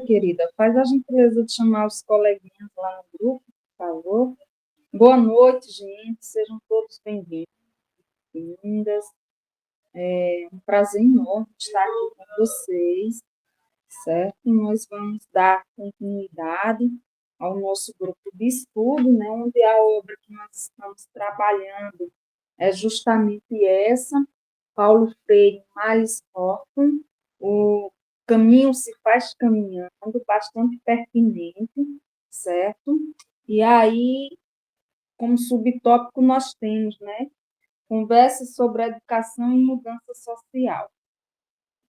querida, faz a gentileza de chamar os coleguinhas lá no grupo, por favor. Boa noite, gente. Sejam todos bem-vindos, bem-vindas. É um prazer enorme estar aqui com vocês, certo? Nós vamos dar continuidade ao nosso grupo de estudo, né? Onde a obra que nós estamos trabalhando é justamente essa, Paulo Freire, Miles Horton, o Caminho se faz caminhando, bastante pertinente, certo? E aí, como subtópico, nós temos, né? Conversa sobre educação e mudança social.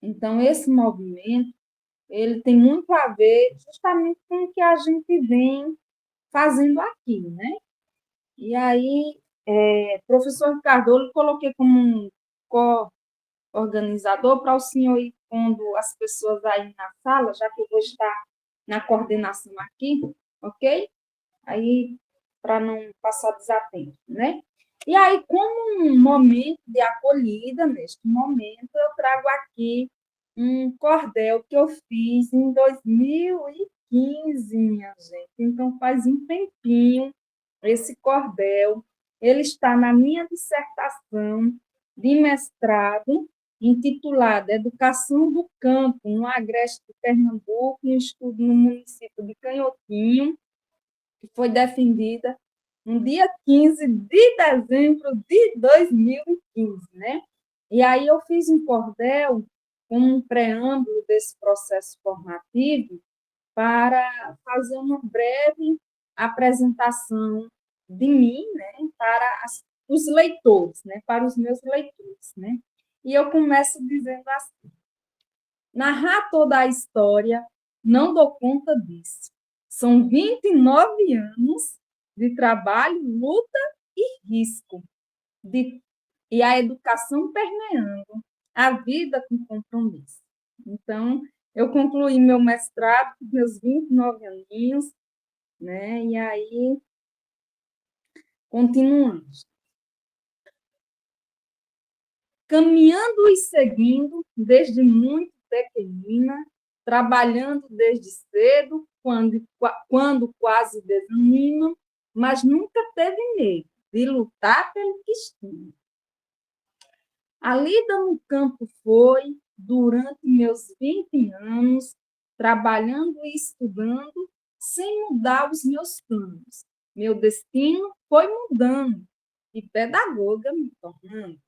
Então, esse movimento, ele tem muito a ver justamente com o que a gente vem fazendo aqui, né? E aí, professor Ricardo, eu coloquei como um organizador para o senhor ir pondo as pessoas aí na sala, já que eu vou estar na coordenação aqui, ok? Aí, para não passar desatento, né? E aí, como um momento de acolhida, neste momento, eu trago aqui um cordel que eu fiz em 2015, minha gente. Então, faz um tempinho esse cordel. Ele está na minha dissertação de mestrado, intitulada Educação do Campo, no Agreste de Pernambuco, um estudo no município de Canhotinho, que foi defendida no dia 15 de dezembro de 2015, né? E aí eu fiz um cordel com um preâmbulo desse processo formativo para fazer uma breve apresentação de mim, né, para os leitores, né, para os meus leitores, né? E eu começo dizendo assim: narrar toda a história, não dou conta disso. São 29 anos de trabalho, luta e risco, de, e a educação permeando a vida com compromisso. Então, eu concluí meu mestrado com meus 29 aninhos, né? E aí, continuamos. Caminhando e seguindo desde muito pequenina, trabalhando desde cedo, quando quase desanima, mas nunca teve medo de lutar pelo que estima. A lida no campo foi, durante meus 20 anos, trabalhando e estudando, sem mudar os meus planos. Meu destino foi mudando e pedagoga me tornando.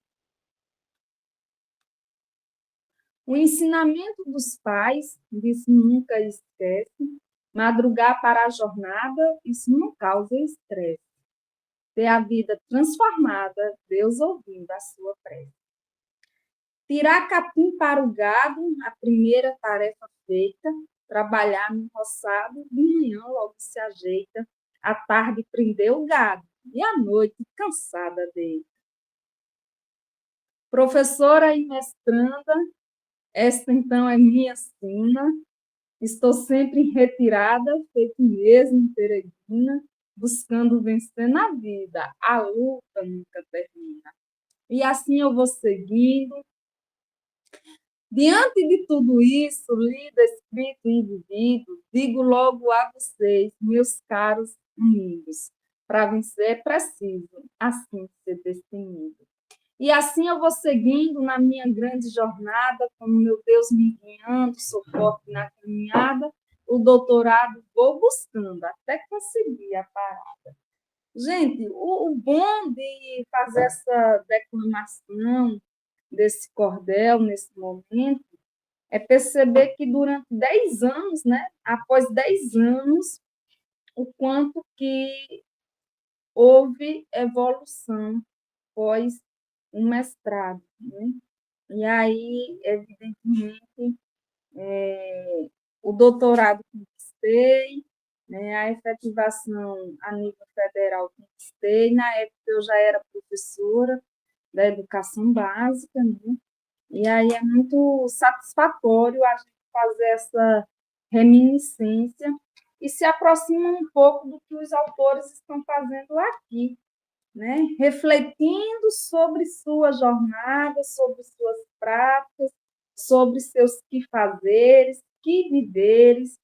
O ensinamento dos pais, disse nunca esquece, madrugar para a jornada, isso não causa estresse. Ter a vida transformada, Deus ouvindo a sua prece. Tirar capim para o gado, a primeira tarefa feita, trabalhar no roçado, de manhã logo se ajeita, à tarde prender o gado, e à noite cansada deita. Professora e mestranda, esta então é minha sina, estou sempre em retirada, feito mesmo peregrina, buscando vencer na vida, a luta nunca termina. E assim eu vou seguindo. Diante de tudo isso, lido, escrito e vivido, digo logo a vocês, meus caros amigos, para vencer é preciso, assim, ser destemido. E assim eu vou seguindo na minha grande jornada, como meu Deus me guiando, sou forte na caminhada, o doutorado vou buscando, até conseguir a parada. Gente, o bom de fazer essa declamação desse cordel nesse momento é perceber que durante 10 anos, né, após 10 anos, o quanto que houve evolução após um mestrado, né? E aí, evidentemente, o doutorado conquistei, né, a efetivação a nível federal conquistei, na época eu já era professora da educação básica, né? E aí é muito satisfatório a gente fazer essa reminiscência e se aproxima um pouco do que os autores estão fazendo aqui, né? Refletindo sobre sua jornada, sobre suas práticas, sobre seus que fazeres, que viveres,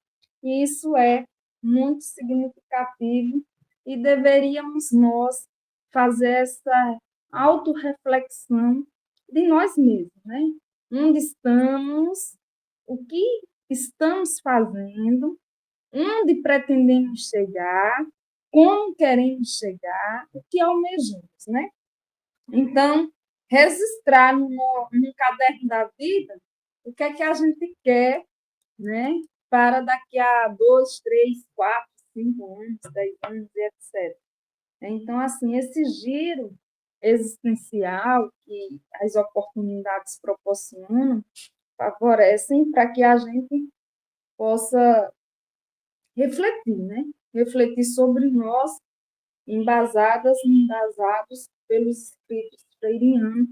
que isso é muito significativo e deveríamos nós fazer essa autorreflexão de nós mesmos, né? Onde estamos, o que estamos fazendo, onde pretendemos chegar, como queremos chegar, o que almejamos, né? Então, registrar no caderno da vida o que a gente quer, né? Para daqui a 2, 3, 4, 5 anos, 10 anos, e etc. Então, assim, esse giro existencial que as oportunidades proporcionam favorecem para que a gente possa refletir, né? Refletir sobre nós, embasados pelos escritos freirianos,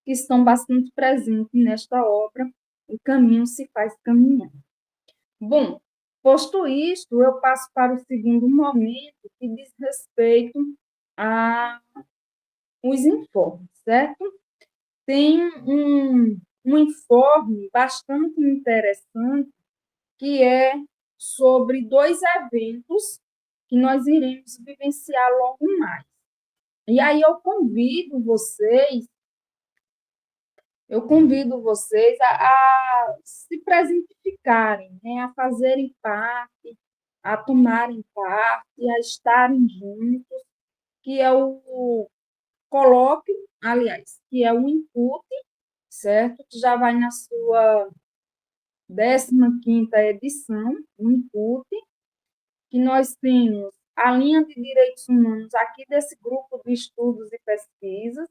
que estão bastante presentes nesta obra, O Caminho se faz caminhando. Bom, posto isto, eu passo para o segundo momento, que diz respeito a os informes, certo? Tem um informe bastante interessante que é sobre 2 eventos que nós iremos vivenciar logo mais. E aí eu convido vocês a se presentificarem, né? A fazerem parte, a tomarem parte, a estarem juntos, que é o colóquio, aliás, que é o input, certo? Que já vai na sua 15ª edição, o input, que nós temos a linha de direitos humanos aqui desse grupo de estudos e pesquisas,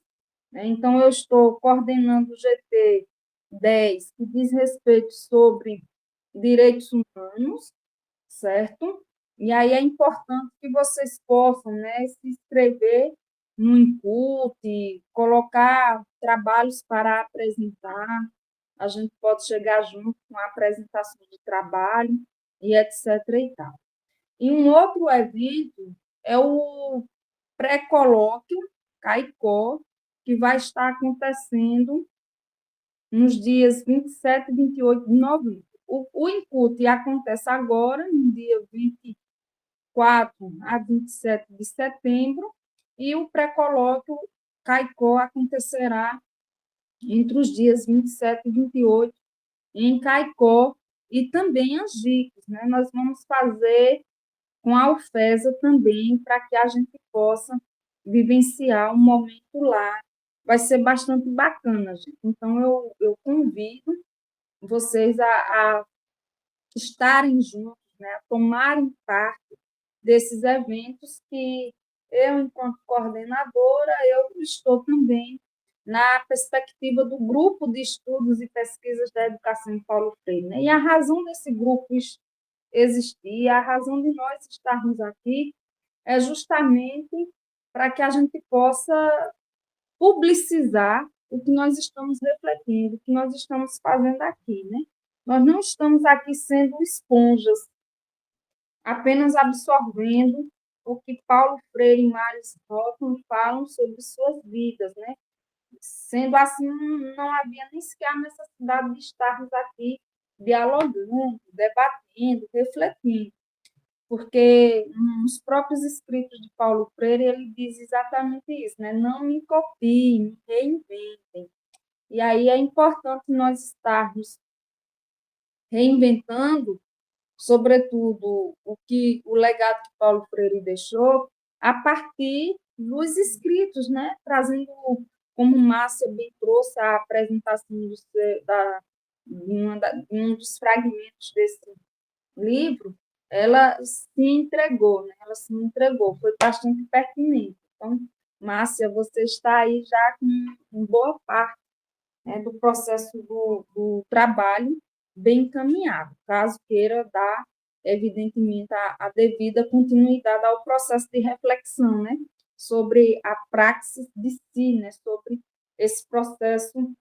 né? Então, eu estou coordenando o GT 10, que diz respeito sobre direitos humanos, certo? E aí é importante que vocês possam, né, se inscrever no input, colocar trabalhos para apresentar, a gente pode chegar junto com a apresentação de trabalho e etc. e tal. E um outro evento é o pré-colóquio CAICó, que vai estar acontecendo nos dias 27 e 28 de novembro. O input acontece agora, no dia 24 a 27 de setembro, e o pré-colóquio CAICó acontecerá entre os dias 27 e 28 em Caicó e também Angicos, né? Nós vamos fazer com a UFESA também, para que a gente possa vivenciar um momento lá. Vai ser bastante bacana, gente. Então, eu convido vocês a estarem juntos, né? A tomarem parte desses eventos que eu, enquanto coordenadora, eu estou também na perspectiva do grupo de estudos e pesquisas da educação em Paulo Freire, né? E a razão desse grupo existir, a razão de nós estarmos aqui é justamente para que a gente possa publicizar o que nós estamos refletindo, o que nós estamos fazendo aqui, né? Nós não estamos aqui sendo esponjas, apenas absorvendo o que Paulo Freire e Mário Rotman falam sobre suas vidas, né? Sendo assim, não havia nem sequer a necessidade de estarmos aqui dialogando, debatendo, refletindo, porque nos próprios escritos de Paulo Freire ele diz exatamente isso, né? Não me copiem, me reinventem. E aí é importante nós estarmos reinventando, sobretudo, o legado que Paulo Freire deixou, a partir dos escritos, né? Trazendo, como Márcia bem trouxe, a apresentação de um dos fragmentos desse livro, ela se entregou, né? Ela se entregou, foi bastante pertinente. Então, Márcia, você está aí já com boa parte, né, do processo do trabalho bem encaminhado, caso queira dar, evidentemente, a devida continuidade ao processo de reflexão, né, sobre a praxis de si, né, sobre esse processo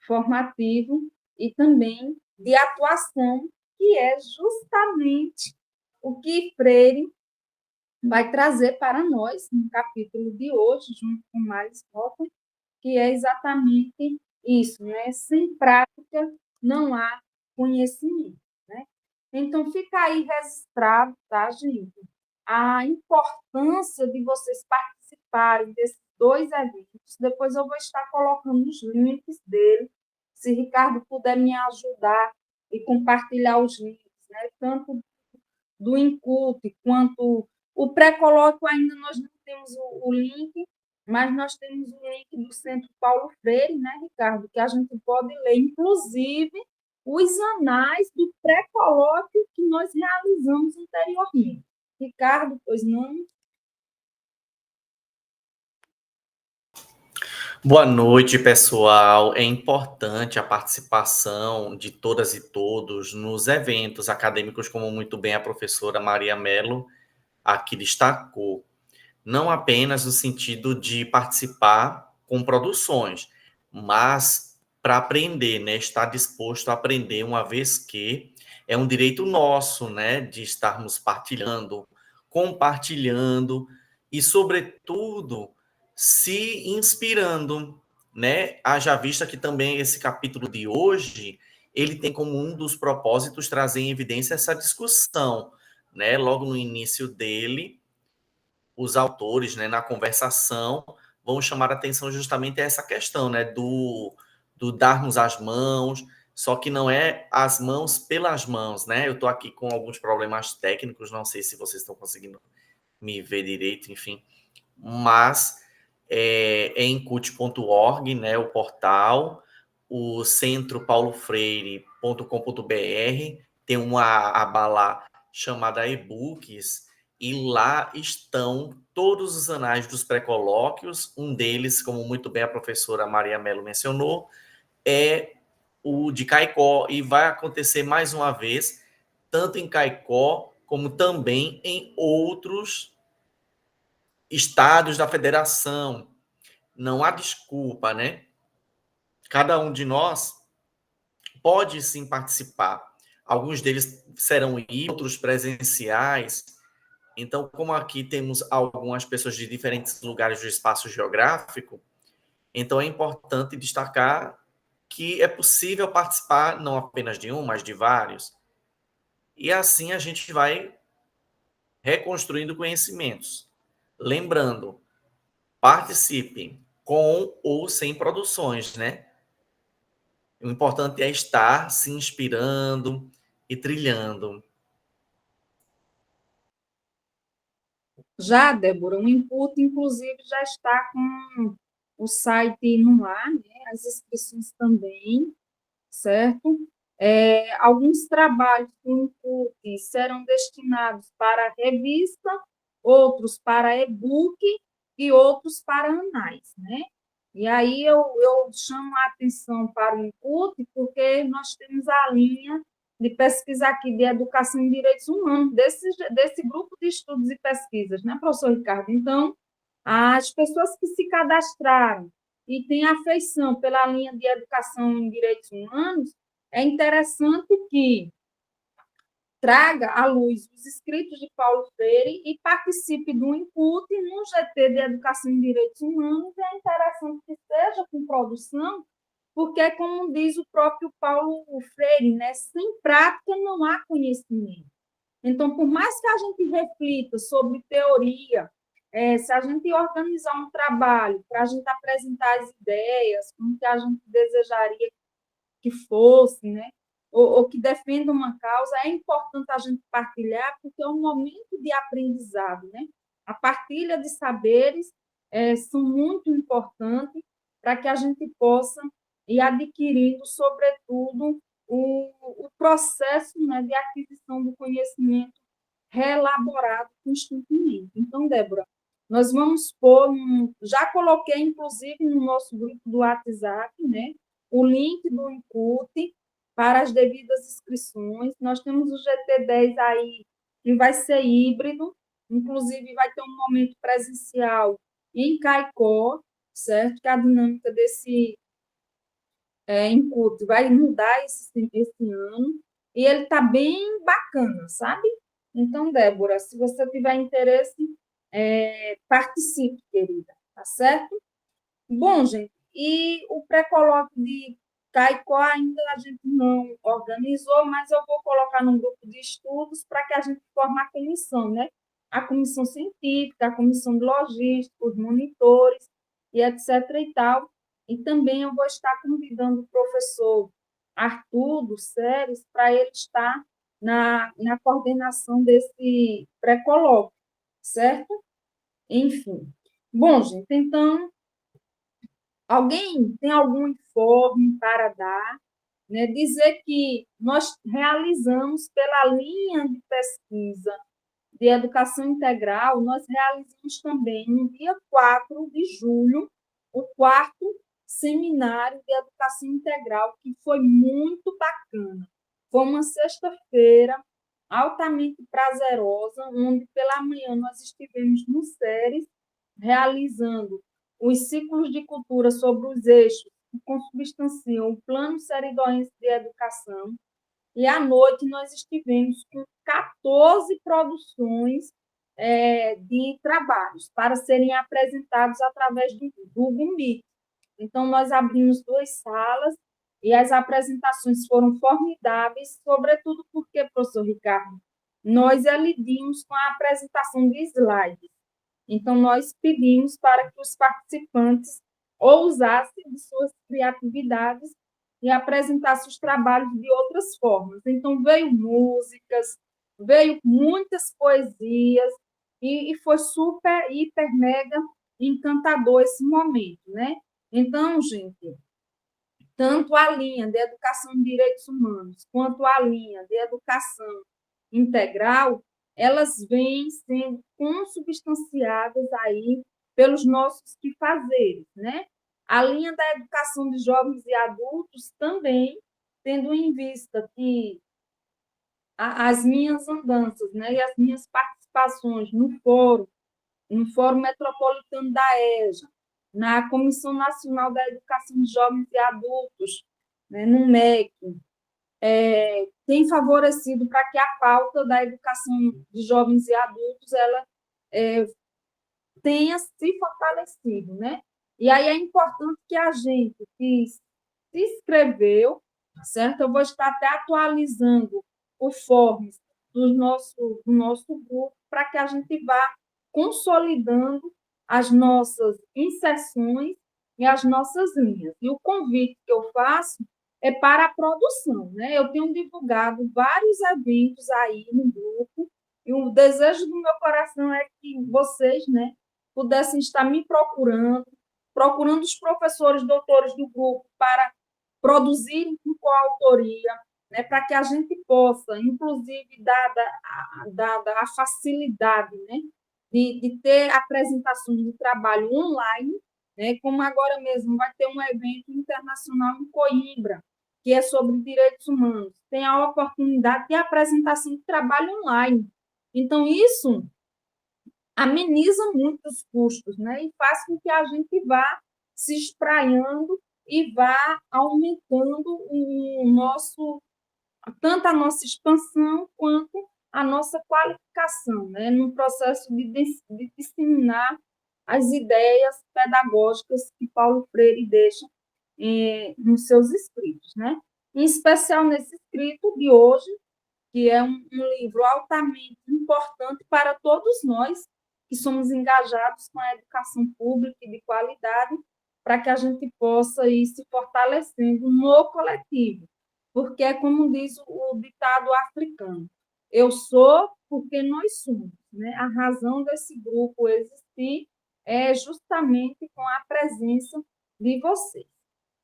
formativo e também de atuação, que é justamente o que Freire vai trazer para nós no capítulo de hoje, junto com Miles Hoffman, que é exatamente isso, né? Sem prática não há conhecimento, né? Então, fica aí registrado, tá, gente? A importância de vocês participarem desses dois eventos. Depois eu vou estar colocando os links dele, se Ricardo puder me ajudar e compartilhar os links, né? Tanto do Incult quanto o pré-colóquio ainda nós não temos o link, mas nós temos o link do Centro Paulo Freire, né, Ricardo, que a gente pode ler, inclusive, os anais do pré-colóquio que nós realizamos anteriormente. Ricardo, pois não? Boa noite, pessoal. É importante a participação de todas e todos nos eventos acadêmicos, como muito bem a professora Maria Mello aqui destacou. Não apenas no sentido de participar com produções, mas para aprender, né? Estar disposto a aprender, uma vez que é um direito nosso, né? De estarmos partilhando, compartilhando e, sobretudo, se inspirando, né? Haja vista que também esse capítulo de hoje, ele tem como um dos propósitos trazer em evidência essa discussão, né? Logo no início dele, os autores, né, na conversação, vão chamar a atenção justamente a essa questão, né, do darmos as mãos, só que não é as mãos pelas mãos, né? Eu estou aqui com alguns problemas técnicos, não sei se vocês estão conseguindo me ver direito, enfim, mas é em cut.org, né, o portal, o centro paulofreire.com.br, tem uma aba lá chamada e-books, e lá estão todos os anais dos pré-colóquios. Um deles, como muito bem a professora Maria Mello mencionou, é o de Caicó, e vai acontecer mais uma vez, tanto em Caicó, como também em outros estados da federação. Não há desculpa, né? Cada um de nós pode sim participar. Alguns deles serão outros presenciais. Então, como aqui temos algumas pessoas de diferentes lugares do espaço geográfico, então é importante destacar que é possível participar não apenas de um, mas de vários. E assim a gente vai reconstruindo conhecimentos. Lembrando, participem com ou sem produções, né? O importante é estar se inspirando e trilhando. Já, Débora, o Input, inclusive, já está com o site no ar, né? As inscrições também, certo? Alguns trabalhos do Input serão destinados para revista, outros para e-book e outros para anais, né? E aí eu chamo a atenção para o Input porque nós temos a linha de pesquisa aqui de educação em direitos humanos, desse grupo de estudos e pesquisas, né, professor Ricardo? Então, as pessoas que se cadastraram e têm afeição pela linha de educação em direitos humanos, é interessante que traga à luz os escritos de Paulo Freire e participe do input no GT de Educação em Direitos Humanos. É interessante que seja com produção, porque, como diz o próprio Paulo Freire, né, sem prática não há conhecimento. Então, por mais que a gente reflita sobre teoria, se a gente organizar um trabalho para a gente apresentar as ideias, como que a gente desejaria que fosse, né? Ou que defenda uma causa, é importante a gente partilhar, porque é um momento de aprendizado, né? A partilha de saberes são muito importantes para que a gente possa ir adquirindo, sobretudo, o processo, né, de aquisição do conhecimento reelaborado constantemente. Então, Débora, nós vamos pôr, já coloquei, inclusive, no nosso grupo do WhatsApp, né, o link do Input para as devidas inscrições. Nós temos o GT10 aí, que vai ser híbrido, inclusive vai ter um momento presencial em Caicó, certo? Que a dinâmica desse Input vai mudar esse ano, e ele está bem bacana, sabe? Então, Débora, se você tiver interesse, participe, querida, tá certo? Bom, gente, e o pré-colóquio CAICO ainda a gente não organizou, mas eu vou colocar num grupo de estudos para que a gente forme a comissão, né? A comissão científica, a comissão de logística, os monitores e etc. e tal. E também eu vou estar convidando o professor Arthur, do SERES, para ele estar na coordenação desse pré-colóquio, certo? Enfim. Bom, gente, então, alguém tem algum informe para dar? Né? Dizer que nós realizamos, pela linha de pesquisa de educação integral, nós realizamos também, no dia 4 de julho, o quarto seminário de educação integral, que foi muito bacana. Foi uma sexta-feira altamente prazerosa, onde pela manhã nós estivemos no SERES, realizando os ciclos de cultura sobre os eixos que consubstanciam o Plano Seridóense de Educação, e à noite nós estivemos com 14 produções de trabalhos para serem apresentados através do Google Meet. Então, nós abrimos 2 salas e as apresentações foram formidáveis, sobretudo porque, professor Ricardo, nós lidamos com a apresentação de slides. Então, nós pedimos para que os participantes ousassem de suas criatividades e apresentassem os trabalhos de outras formas. Então, veio músicas, veio muitas poesias, e foi super, hiper, mega encantador esse momento, né? Então, gente, tanto a linha de educação em direitos humanos quanto a linha de educação integral, elas vêm sendo consubstanciadas aí pelos nossos quefazeres, né? A linha da educação de jovens e adultos também, tendo em vista que as minhas andanças, né, e as minhas participações no Fórum Metropolitano da EJA, na Comissão Nacional da Educação de Jovens e Adultos, né, no MEC, tem favorecido para que a pauta da educação de jovens e adultos ela tenha se fortalecido, né? E aí é importante que a gente que se inscreveu, certo? Eu vou estar até atualizando o forms do nosso grupo para que a gente vá consolidando as nossas inserções e as nossas linhas. E o convite que eu faço é para a produção, né? Eu tenho divulgado vários eventos aí no grupo, e o desejo do meu coração é que vocês, né, pudessem estar me procurando os professores doutores do grupo para produzirem com coautoria, né, para que a gente possa, inclusive, dada a facilidade, né, de ter apresentações de trabalho online, né, como agora mesmo vai ter um evento internacional em Coimbra, que é sobre direitos humanos, tem a oportunidade de apresentação de trabalho online. Então, isso ameniza muito os custos, né? E faz com que a gente vá se espraiando e vá aumentando tanto a nossa expansão quanto a nossa qualificação, né? No processo de disseminar as ideias pedagógicas que Paulo Freire deixa nos seus escritos, né? Em especial nesse escrito de hoje, que é um livro altamente importante para todos nós que somos engajados com a educação pública e de qualidade, para que a gente possa ir se fortalecendo no coletivo. Porque é como diz o ditado africano: eu sou porque nós somos. Né? A razão desse grupo existir é justamente com a presença de vocês.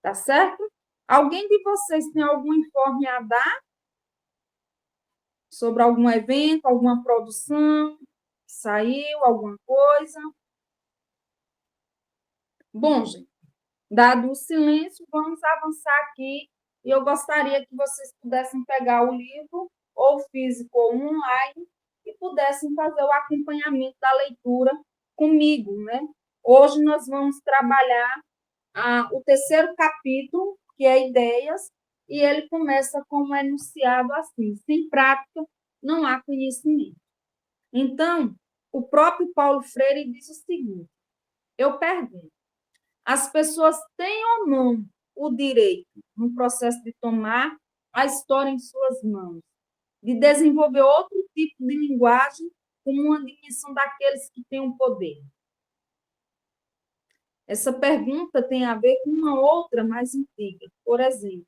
Tá certo? Alguém de vocês tem algum informe a dar sobre algum evento, alguma produção que saiu, alguma coisa? Bom, gente, dado o silêncio, vamos avançar aqui. E eu gostaria que vocês pudessem pegar o livro, ou físico ou online, e pudessem fazer o acompanhamento da leitura comigo, né? Hoje nós vamos trabalhar o terceiro capítulo, que é ideias, e ele começa com um enunciado assim: sem prática não há conhecimento. Então, o próprio Paulo Freire diz o seguinte: eu pergunto, as pessoas têm ou não o direito no processo de tomar a história em suas mãos, de desenvolver outro tipo de linguagem como uma dimensão daqueles que têm o poder? Essa pergunta tem a ver com uma outra mais antiga. Por exemplo,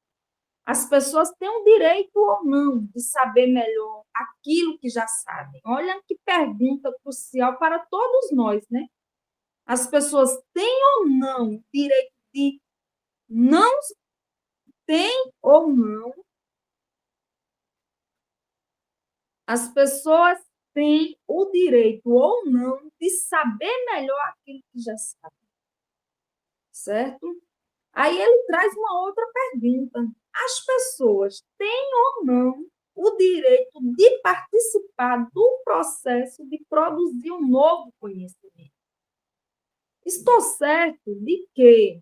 as pessoas têm o direito ou não de saber melhor aquilo que já sabem? Olha que pergunta crucial para todos nós, né? As pessoas têm ou não o direito de não têm ou não? As pessoas têm o direito ou não de saber melhor aquilo que já sabem, certo? Aí ele traz uma outra pergunta. As pessoas têm ou não o direito de participar do processo de produzir um novo conhecimento? Estou certo de que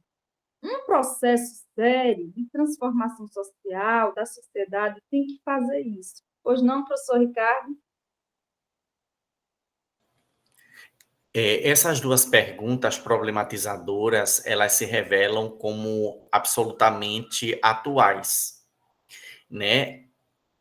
um processo sério de transformação social da sociedade tem que fazer isso. Pois não, professor Ricardo? Essas duas perguntas problematizadoras, elas se revelam como absolutamente atuais, né?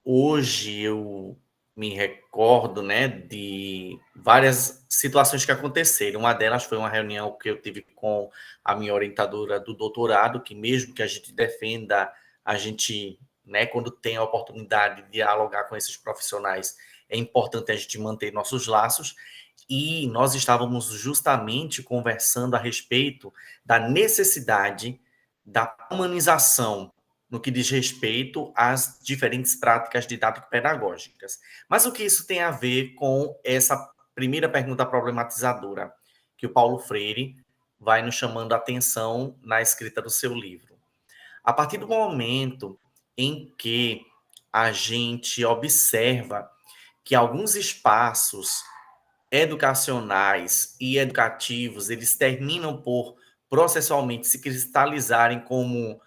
Hoje eu me recordo, né, de várias situações que aconteceram. Uma delas foi uma reunião que eu tive com a minha orientadora do doutorado, que mesmo que a gente defenda, a gente, né, quando tem a oportunidade de dialogar com esses profissionais, é importante a gente manter nossos laços. E nós estávamos justamente conversando a respeito da necessidade da humanização no que diz respeito às diferentes práticas didático-pedagógicas. Mas o que isso tem a ver com essa primeira pergunta problematizadora que o Paulo Freire vai nos chamando a atenção na escrita do seu livro? A partir do momento em que a gente observa que alguns espaços educacionais e educativos, eles terminam por processualmente se cristalizarem como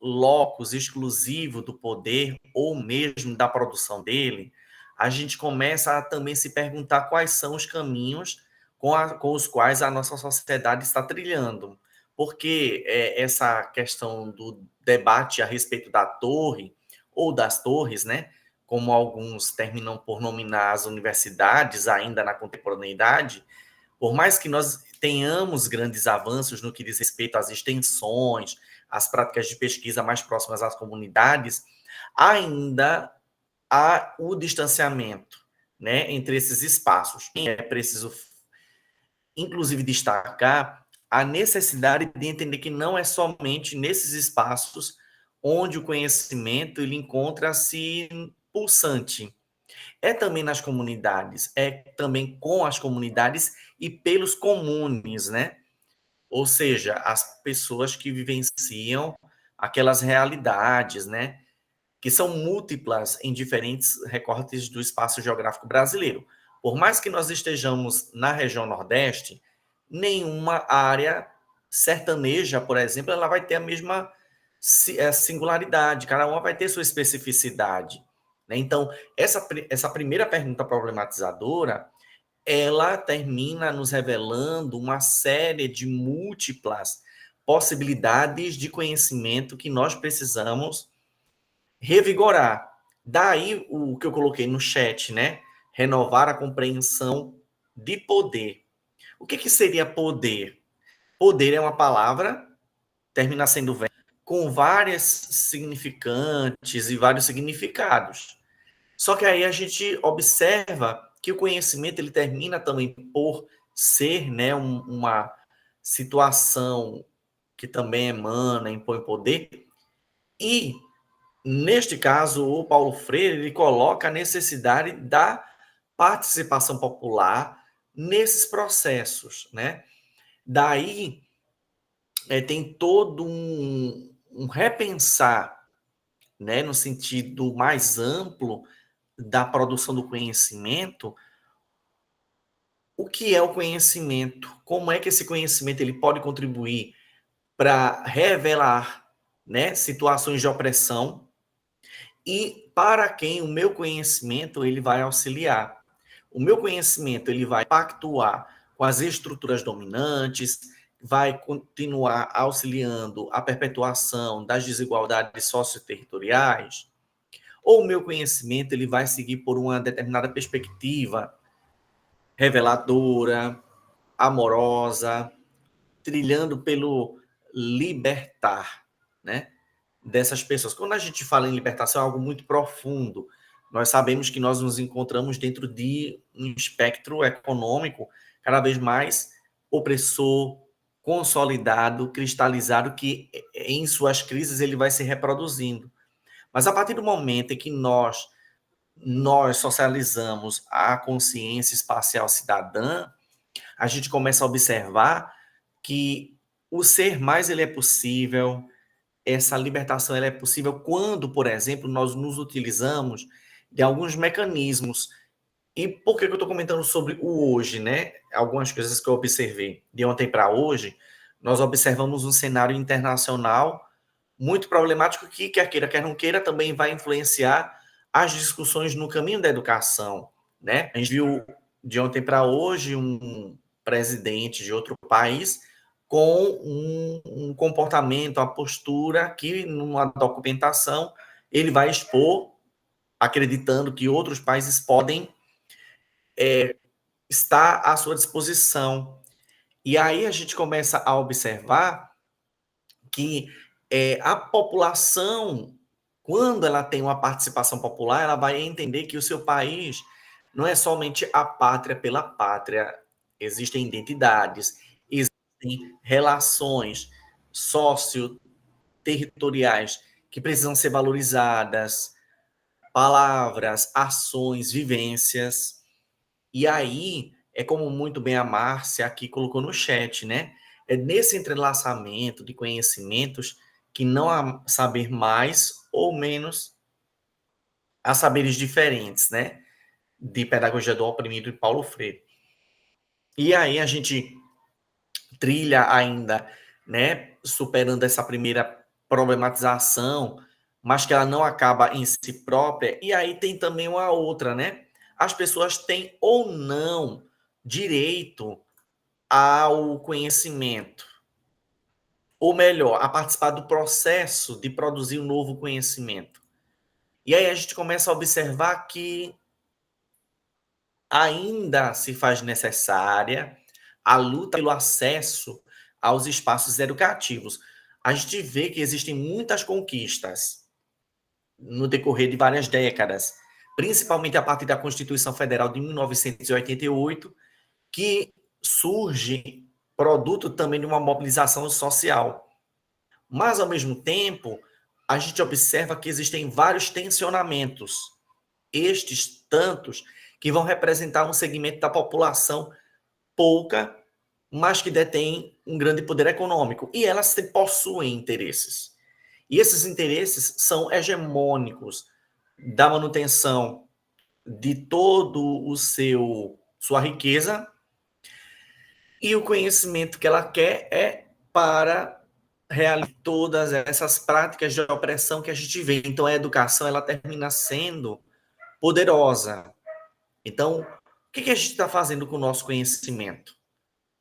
locus exclusivo do poder ou mesmo da produção dele, a gente começa a também se perguntar quais são os caminhos com os quais a nossa sociedade está trilhando. Porque essa questão do debate a respeito da torre ou das torres, né? Como alguns terminam por nominar as universidades ainda na contemporaneidade, por mais que nós tenhamos grandes avanços no que diz respeito às extensões, às práticas de pesquisa mais próximas às comunidades, ainda há o distanciamento, né, entre esses espaços. E é preciso, inclusive, destacar a necessidade de entender que não é somente nesses espaços onde o conhecimento ele encontra-se pulsante. É também nas comunidades, é também com as comunidades e pelos comunes, né? Ou seja, as pessoas que vivenciam aquelas realidades, né? Que são múltiplas em diferentes recortes do espaço geográfico brasileiro. Por mais que nós estejamos na região Nordeste, nenhuma área sertaneja, por exemplo, ela vai ter a mesma singularidade, cada uma vai ter sua especificidade. Né? Então, essa primeira pergunta problematizadora, ela termina nos revelando uma série de múltiplas possibilidades de conhecimento que nós precisamos revigorar. Daí o que eu coloquei no chat, né? Renovar a compreensão de poder. O que seria poder? Poder é uma palavra, termina sendo verbo, com várias significantes e vários significados. Só que aí a gente observa que o conhecimento ele termina também por ser, né, uma situação que também emana, impõe poder. E, neste caso, o Paulo Freire ele coloca a necessidade da participação popular nesses processos, né? Daí tem todo um repensar, né, no sentido mais amplo da produção do conhecimento. O que é o conhecimento? Como é que esse conhecimento ele pode contribuir para revelar, né, situações de opressão e para quem o meu conhecimento ele vai auxiliar? O meu conhecimento ele vai pactuar com as estruturas dominantes, vai continuar auxiliando a perpetuação das desigualdades socioterritoriais, ou o meu conhecimento ele vai seguir por uma determinada perspectiva reveladora, amorosa, trilhando pelo libertar, né, dessas pessoas. Quando a gente fala em libertação, é algo muito profundo. Nós sabemos que nós nos encontramos dentro de um espectro econômico cada vez mais opressor, consolidado, cristalizado, que em suas crises ele vai se reproduzindo. Mas a partir do momento em que nós socializamos a consciência espacial cidadã, a gente começa a observar que o ser mais ele é possível, essa libertação ela é possível quando, por exemplo, nós nos utilizamos de alguns mecanismos. E por que eu estou comentando sobre o hoje, né? Algumas coisas que eu observei de ontem para hoje, nós observamos um cenário internacional muito problemático que, quer queira, quer não queira, também vai influenciar as discussões no caminho da educação, né? A gente viu de ontem para hoje um presidente de outro país com um comportamento, uma postura que, numa documentação, ele vai expor, acreditando que outros países podem estar à sua disposição. E aí a gente começa a observar que a população, quando ela tem uma participação popular, ela vai entender que o seu país não é somente a pátria pela pátria. Existem identidades, existem relações socio-territoriais que precisam ser valorizadas, palavras, ações, vivências. E aí, é como muito bem a Márcia aqui colocou no chat, né? É nesse entrelaçamento de conhecimentos que não há saber mais ou menos, há saberes diferentes, né? De Pedagogia do Oprimido e Paulo Freire. E aí a gente trilha ainda, né? Superando essa primeira problematização, mas que ela não acaba em si própria. E aí tem também uma outra, né? As pessoas têm ou não direito ao conhecimento, ou melhor, a participar do processo de produzir um novo conhecimento. E aí a gente começa a observar que ainda se faz necessária a luta pelo acesso aos espaços educativos. A gente vê que existem muitas conquistas no decorrer de várias décadas, principalmente a partir da Constituição Federal de 1988, que surge produto também de uma mobilização social. Mas, ao mesmo tempo, a gente observa que existem vários tensionamentos, estes tantos que vão representar um segmento da população pouca, mas que detém um grande poder econômico. E elas possuem interesses. E esses interesses são hegemônicos da manutenção de todo o sua riqueza, e o conhecimento que ela quer é para realizar todas essas práticas de opressão que a gente vê. Então, a educação ela termina sendo poderosa. Então, o que a gente está fazendo com o nosso conhecimento?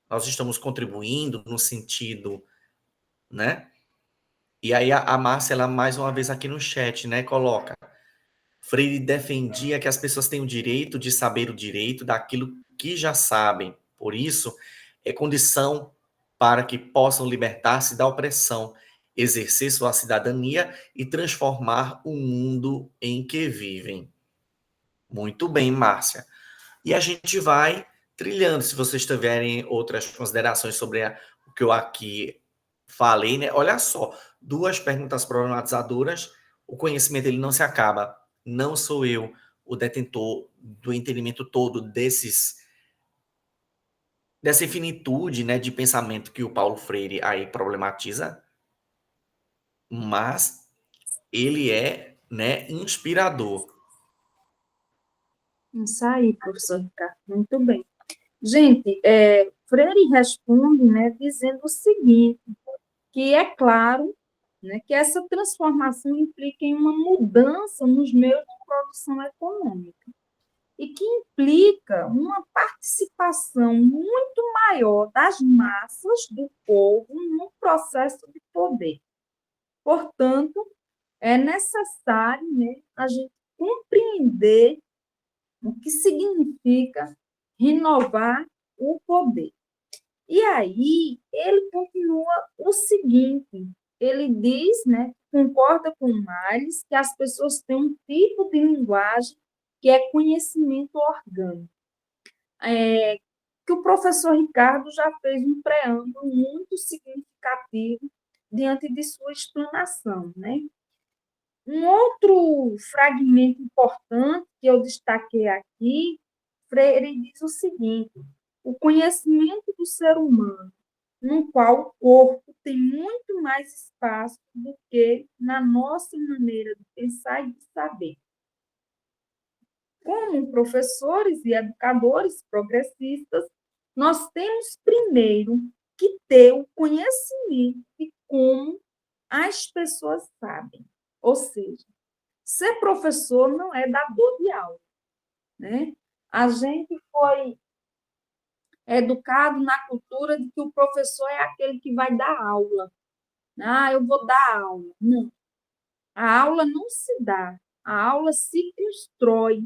Nós estamos contribuindo no sentido, né? E aí a Márcia, ela mais uma vez aqui no chat, né, coloca: Freire defendia que as pessoas têm o direito de saber o direito daquilo que já sabem. Por isso, é condição para que possam libertar-se da opressão, exercer sua cidadania e transformar o mundo em que vivem. Muito bem, Márcia. E a gente vai trilhando. Se vocês tiverem outras considerações sobre o que eu aqui falei, né? Olha só, duas perguntas problematizadoras. O conhecimento ele não se acaba. Não sou eu o detentor do entendimento todo dessa infinitude, né, de pensamento que o Paulo Freire aí problematiza, mas ele é, né, inspirador. Isso aí, professor Ricardo, muito bem. Gente, Freire responde, né, dizendo o seguinte, que é claro, né, que essa transformação implica em uma mudança nos meios de produção econômica. e que implica uma participação muito maior das massas do povo no processo de poder. Portanto, é necessário, né, a gente compreender o que significa renovar o poder. E aí, ele continua o seguinte, ele diz, né, concorda com Miles, que as pessoas têm um tipo de linguagem que é conhecimento orgânico. Que o professor Ricardo já fez um preâmbulo muito significativo diante de sua explanação, né? Um outro fragmento importante que eu destaquei aqui, Freire diz o seguinte: o conhecimento do ser humano, no qual o corpo tem muito mais espaço do que na nossa maneira de pensar e de saber. Como professores e educadores progressistas, nós temos primeiro que ter o conhecimento de como as pessoas sabem. Ou seja, ser professor não é dador de aula, né? A gente foi educado na cultura de que o professor é aquele que vai dar aula. Ah, eu vou dar aula. Não. A aula não se dá. A aula se constrói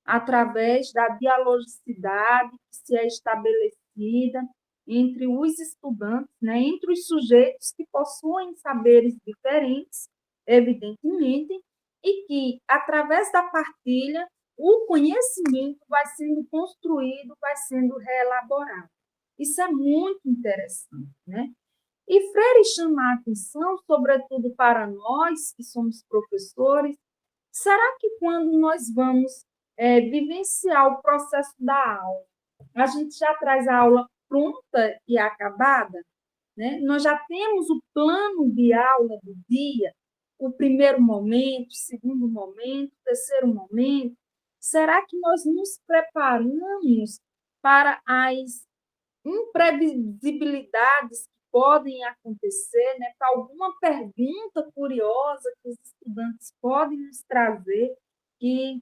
através da dialogicidade que se é estabelecida entre os estudantes, né, entre os sujeitos que possuem saberes diferentes, evidentemente, e que, através da partilha, o conhecimento vai sendo construído, vai sendo reelaborado. Isso é muito interessante, né? E Freire chama a atenção, sobretudo para nós que somos professores, será que quando nós vamos vivenciar o processo da aula, a gente já traz a aula pronta e acabada? Né? Nós já temos o plano de aula do dia, o primeiro momento, o segundo momento, o terceiro momento. Será que nós nos preparamos para as imprevisibilidades que podem acontecer, né? Para alguma pergunta curiosa que os estudantes podem nos trazer, que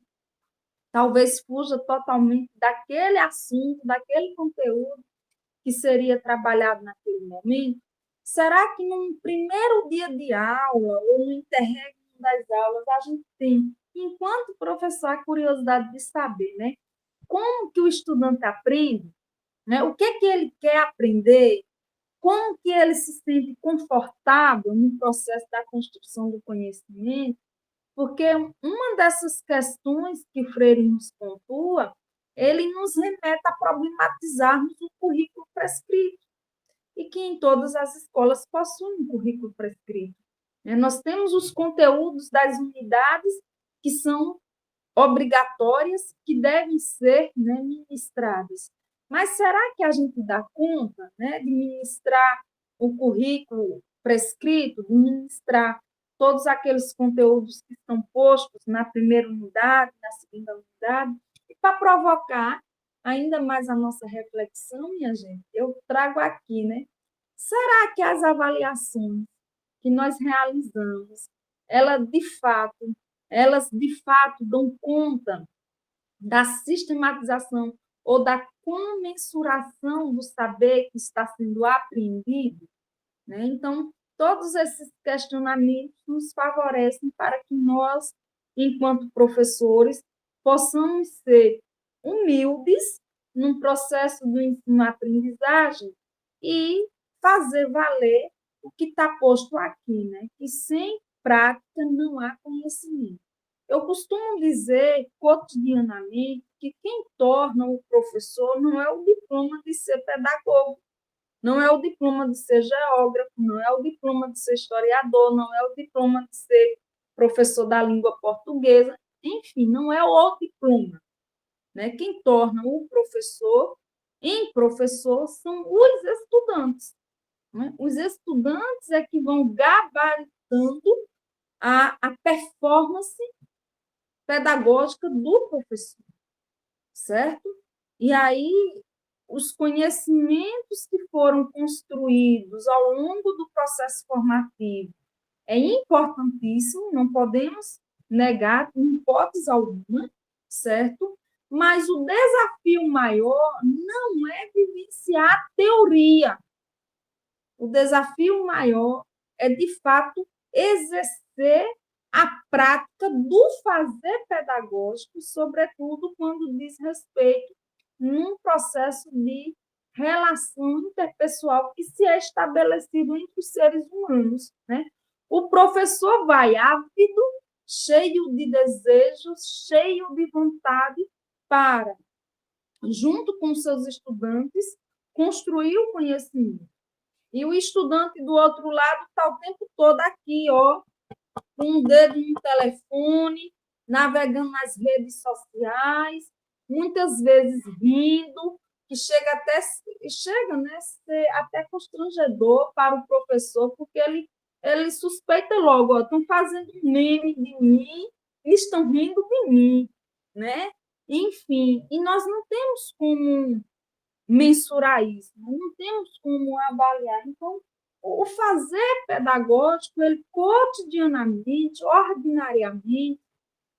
talvez fuja totalmente daquele assunto, daquele conteúdo que seria trabalhado naquele momento? Será que no primeiro dia de aula ou no interregno das aulas a gente tem, enquanto professor, a curiosidade de saber, né? Como que o estudante aprende, né? O que ele quer aprender, como que ele se sente confortável no processo da construção do conhecimento, porque uma dessas questões que Freire nos pontua, ele nos remete a problematizarmos o currículo prescrito, e que em todas as escolas possuem um currículo prescrito. Nós temos os conteúdos das unidades que são obrigatórias, que devem ser, né, ministradas. Mas será que a gente dá conta, né, de ministrar o currículo prescrito, de ministrar todos aqueles conteúdos que estão postos na primeira unidade, na segunda unidade? E para provocar ainda mais a nossa reflexão, minha gente, eu trago aqui, né? Será que as avaliações que nós realizamos, elas de fato dão conta da sistematização ou da comensuração do saber que está sendo apreendido? Né? Então, todos esses questionamentos nos favorecem para que nós, enquanto professores, possamos ser humildes no processo do ensino-aprendizagem e fazer valer o que está posto aqui, né? Que sem prática não há conhecimento. Eu costumo dizer cotidianamente que quem torna o professor não é o diploma de ser pedagogo, não é o diploma de ser geógrafo, não é o diploma de ser historiador, não é o diploma de ser professor da língua portuguesa, enfim, não é o diploma. Né? Quem torna o professor em professor são os estudantes. Né? Os estudantes é que vão gabaritando a performance pedagógica do professor, certo? E aí, os conhecimentos que foram construídos ao longo do processo formativo é importantíssimo, não podemos negar, em hipótese alguma, certo? Mas o desafio maior não é vivenciar a teoria. O desafio maior é, de fato, exercer a prática do fazer pedagógico, sobretudo quando diz respeito num processo de relação interpessoal que se é estabelecido entre os seres humanos, né? O professor vai ávido, cheio de desejos, cheio de vontade para, junto com seus estudantes, construir o conhecimento. E o estudante do outro lado está o tempo todo aqui, ó, com um dedo no telefone, navegando nas redes sociais, muitas vezes rindo, que chega, né, ser até constrangedor para o professor, porque ele suspeita logo, estão fazendo meme de mim, estão rindo de mim, né? Enfim, e nós não temos como mensurar isso, não temos como avaliar. Então, o fazer pedagógico, ele cotidianamente, ordinariamente,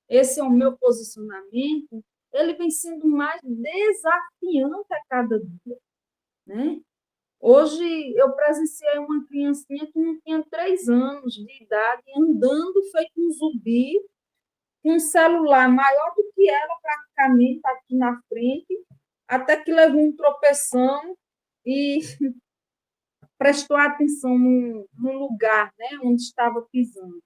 esse é o meu posicionamento, ele vem sendo mais desafiante a cada dia, né? Hoje, eu presenciei uma criancinha que não tinha 3 anos de idade, andando feito um zumbi, com um celular maior do que ela, praticamente, aqui na frente, até que levou um tropeção e prestou atenção no lugar, né, onde estava pisando.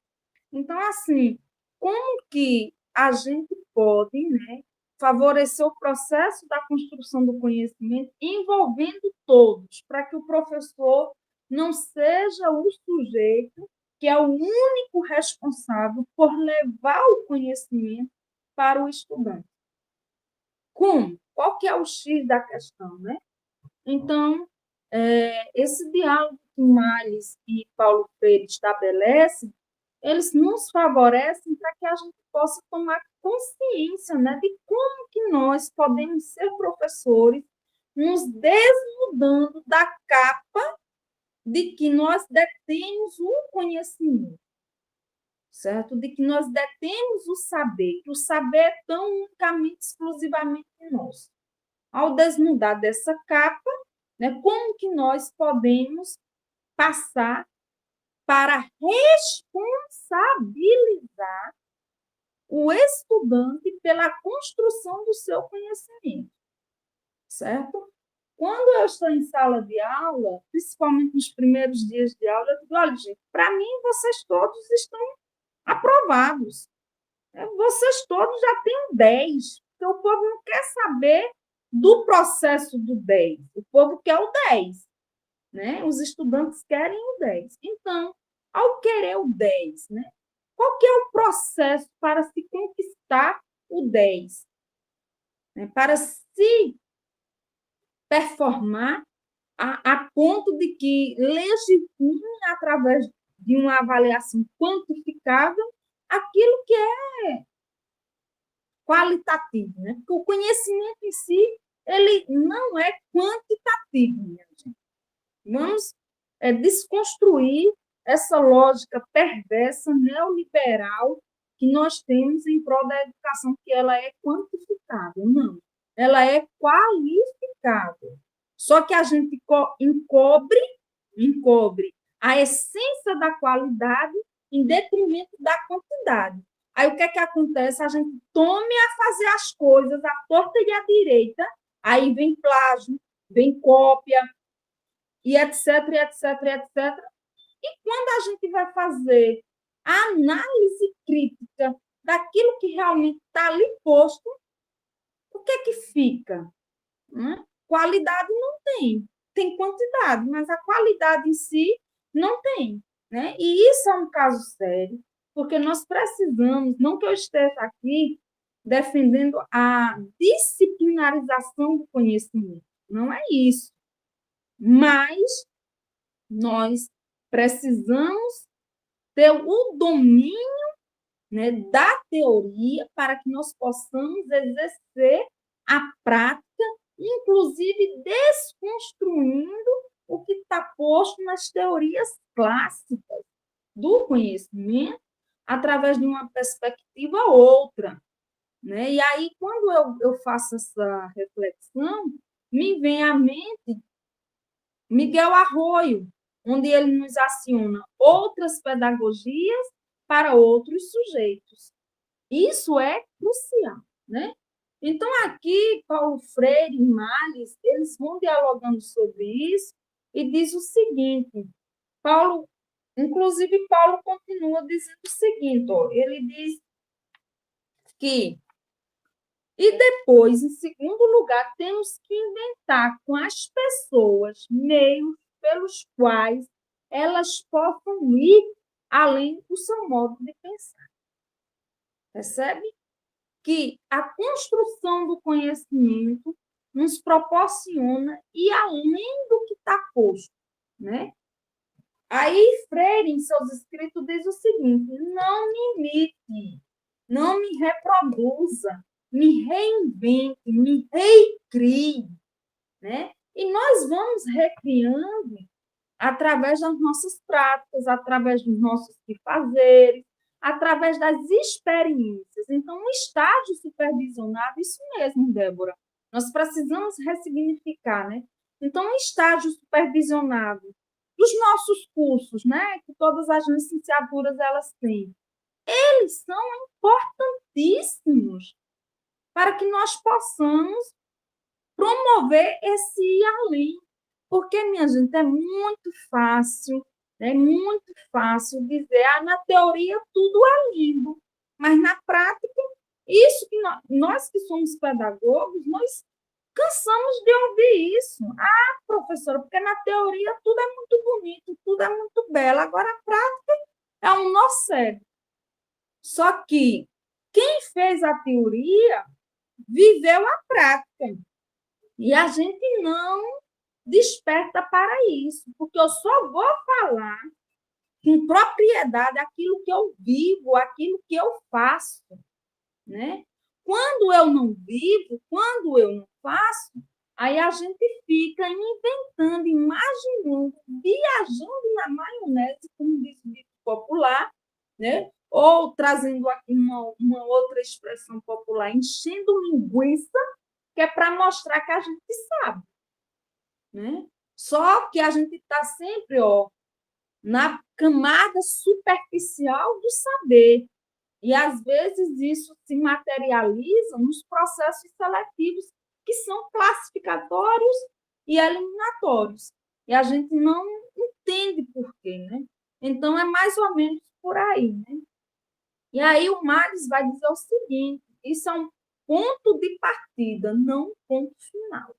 Então, assim, como que a gente pode, né, favorecer o processo da construção do conhecimento envolvendo todos, para que o professor não seja o sujeito que é o único responsável por levar o conhecimento para o estudante? Como? Qual que é o X da questão, né? Então, esse diálogo que Miles e Paulo Freire estabelecem, eles nos favorecem para que a gente possa tomar consciência, né, de como que nós podemos ser professores, nos desnudando da capa de que nós detemos o conhecimento, certo? De que nós detemos o saber, que o saber é tão unicamente, exclusivamente nosso. Ao desnudar dessa capa, né, como que nós podemos passar para responsabilizar o estudante pela construção do seu conhecimento, certo? Quando eu estou em sala de aula, principalmente nos primeiros dias de aula, eu digo, olha, gente, para mim, vocês todos estão aprovados. Vocês todos já têm 10, porque o povo não quer saber do processo do 10, o povo quer o 10, né? Os estudantes querem o 10. Então, ao querer o 10, né? Qual que é o processo para se conquistar o 10? Né? Para se performar a ponto de que legitime, através de uma avaliação quantificável, aquilo que é qualitativo, né? Porque o conhecimento em si, ele não é quantitativo, minha gente. Vamos desconstruir essa lógica perversa, neoliberal, que nós temos em prol da educação, que ela é quantificável. Não, ela é qualificável. Só que a gente encobre a essência da qualidade em detrimento da quantidade. Aí o que é que acontece? A gente tome a fazer as coisas à torta e à direita, aí vem plágio, vem cópia, e etc, etc, etc. E quando a gente vai fazer a análise crítica daquilo que realmente está ali posto, o que é que fica? Qualidade não tem. Tem quantidade, mas a qualidade em si não tem. Né? E isso é um caso sério, porque nós precisamos, não que eu esteja aqui defendendo a disciplinarização do conhecimento, não é isso. Mas nós precisamos ter o domínio, né, da teoria para que nós possamos exercer a prática, inclusive desconstruindo o que está posto nas teorias clássicas do conhecimento através de uma perspectiva outra, né? E aí, quando eu faço essa reflexão, me vem à mente Miguel Arroio, onde ele nos aciona outras pedagogias para outros sujeitos. Isso é crucial, né? Então, aqui, Paulo Freire e Males, eles vão dialogando sobre isso e diz o seguinte, Paulo, inclusive, Paulo continua dizendo o seguinte, ó, ele diz que, e depois, em segundo lugar, temos que inventar com as pessoas meios pelos quais elas possam ir além do seu modo de pensar. Percebe? Que a construção do conhecimento nos proporciona ir além do que está posto, né? Aí Freire, em seus escritos, diz o seguinte: não me imite, não me reproduza, me reinvente, me recrie, né? E nós vamos recriando através das nossas práticas, através dos nossos fazeres, através das experiências. Então, um estágio supervisionado, isso mesmo, Débora. Nós precisamos ressignificar, né? Então, um estágio supervisionado dos nossos cursos, né, que todas as licenciaturas elas têm, eles são importantíssimos para que nós possamos promover esse ir além. Porque, minha gente, é muito fácil dizer, na teoria tudo é lindo, mas na prática, isso que nós que somos pedagogos, nós cansamos de ouvir isso. Professora, porque na teoria tudo é muito bonito, tudo é muito belo, agora a prática é um nó cego. Só que quem fez a teoria viveu a prática. E a gente não desperta para isso, porque eu só vou falar com propriedade aquilo que eu vivo, aquilo que eu faço, né? Quando eu não vivo, quando eu não faço, aí a gente fica inventando, imaginando, viajando na maionese, como diz o dito popular, né? Ou trazendo aqui uma outra expressão popular, enchendo linguiça, que é para mostrar que a gente sabe, né? Só que a gente está sempre, na camada superficial do saber. E, às vezes, isso se materializa nos processos seletivos, que são classificatórios e eliminatórios. E a gente não entende por quê, né? Então, é mais ou menos por aí, né? E aí o Marx vai dizer o seguinte, isso é um ponto de partida, não um ponto final,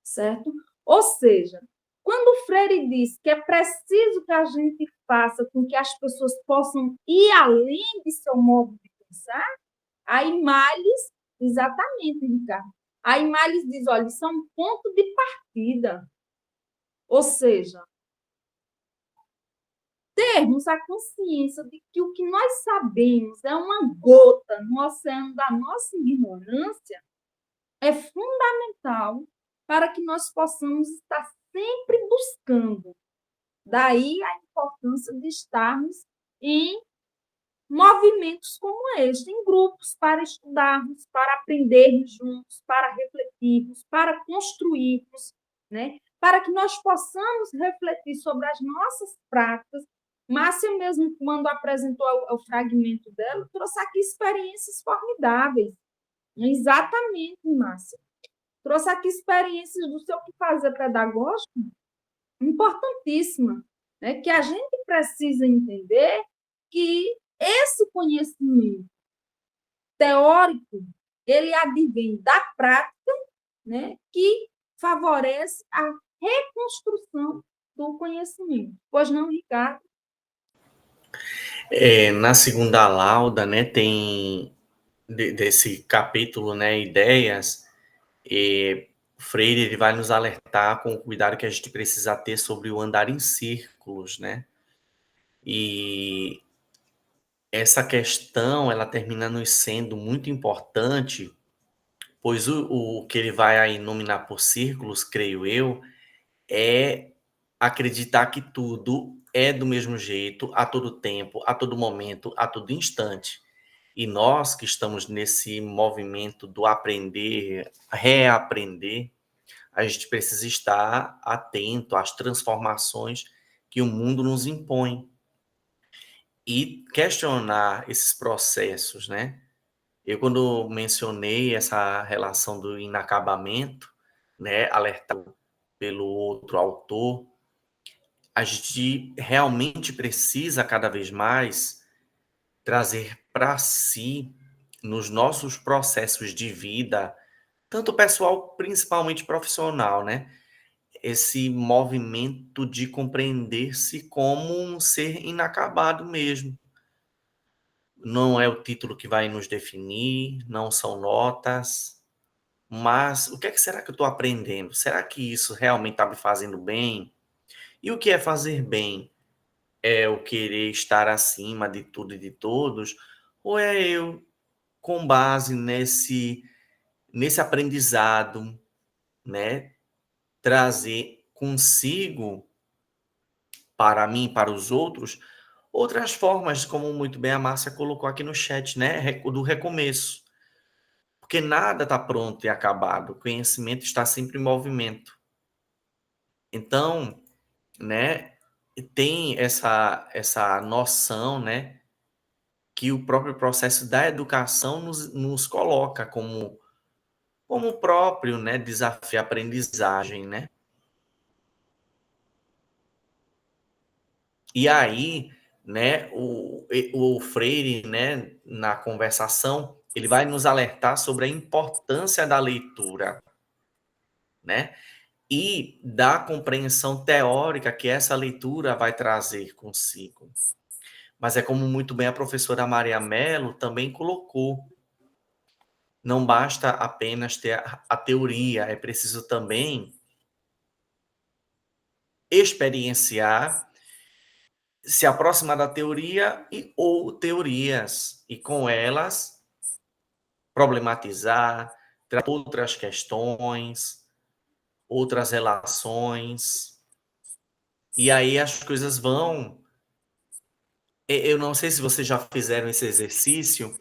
certo? Ou seja, quando o Freire diz que é preciso que a gente faça com que as pessoas possam ir além de seu modo de pensar, aí Malles, exatamente, Ricardo, aí Malles diz, olha, isso é um ponto de partida. Ou seja, termos a consciência de que o que nós sabemos é uma gota no oceano da nossa ignorância é fundamental para que nós possamos estar sempre buscando. Daí a importância de estarmos em movimentos como este, em grupos, para estudarmos, para aprendermos juntos, para refletirmos, para construirmos, né? Para que nós possamos refletir sobre as nossas práticas. Márcia mesmo, quando apresentou o fragmento dela, trouxe aqui experiências formidáveis. Exatamente, Márcia. Trouxe aqui experiências do seu que fazer pedagógico importantíssima, né? Que a gente precisa entender que esse conhecimento teórico, ele advém da prática, né? Que favorece a reconstrução do conhecimento. Pois não, Ricardo? Na segunda lauda, né, tem desse capítulo, né, ideias, o Freire ele vai nos alertar com o cuidado que a gente precisa ter sobre o andar em círculos, né? E essa questão, ela termina nos sendo muito importante, pois o que ele vai aí nominar por círculos, creio eu, é acreditar que tudo é do mesmo jeito, a todo tempo, a todo momento, a todo instante. E nós que estamos nesse movimento do aprender, reaprender, a gente precisa estar atento às transformações que o mundo nos impõe e questionar esses processos, né? Eu, quando mencionei essa relação do inacabamento, né, alertado pelo outro autor, a gente realmente precisa cada vez mais trazer para si, nos nossos processos de vida, tanto pessoal, principalmente profissional, né? Esse movimento de compreender-se como um ser inacabado mesmo. Não é o título que vai nos definir, não são notas, mas o que é que será que eu estou aprendendo? Será que isso realmente está me fazendo bem? E o que é fazer bem? É o querer estar acima de tudo e de todos? Ou é eu, com base nesse aprendizado, né, trazer consigo, para mim, para os outros, outras formas, como muito bem a Márcia colocou aqui no chat, né, do recomeço. Porque nada está pronto e acabado. O conhecimento está sempre em movimento. Então, né, tem essa noção, né, que o próprio processo da educação nos coloca como próprio, né, desafio, aprendizagem, né? E aí, né, o Freire, né, na conversação, ele vai nos alertar sobre a importância da leitura, né? E da compreensão teórica que essa leitura vai trazer consigo. Mas é como muito bem a professora Maria Mello também colocou, não basta apenas ter a teoria, é preciso também experienciar, se aproximar da teoria ou teorias, e com elas problematizar, trazer outras questões, outras relações, e aí as coisas vão. Eu não sei se vocês já fizeram esse exercício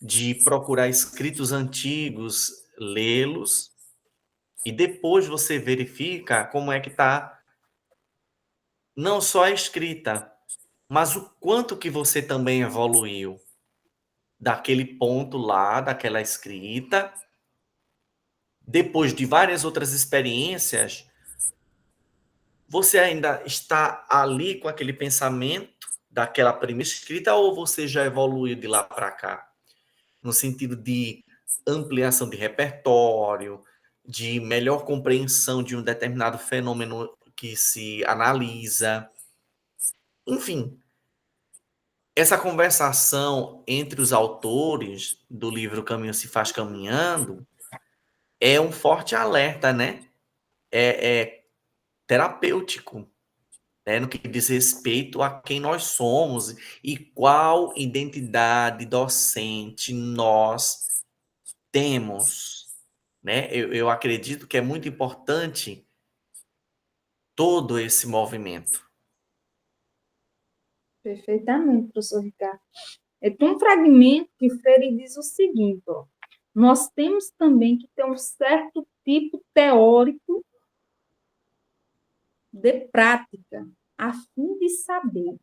de procurar escritos antigos, lê-los, e depois você verifica como é que está não só a escrita, mas o quanto que você também evoluiu daquele ponto lá, daquela escrita, depois de várias outras experiências, você ainda está ali com aquele pensamento daquela primeira escrita ou você já evoluiu de lá para cá? No sentido de ampliação de repertório, de melhor compreensão de um determinado fenômeno que se analisa. Enfim, essa conversação entre os autores do livro Caminho se faz caminhando é um forte alerta, né? É terapêutico, né? No que diz respeito a quem nós somos e qual identidade docente nós temos, né? Eu acredito que é muito importante todo esse movimento. Perfeitamente, professor Ricardo. É um fragmento que Freire diz o seguinte, ó, nós temos também que ter um certo tipo teórico de prática, a fim de saber.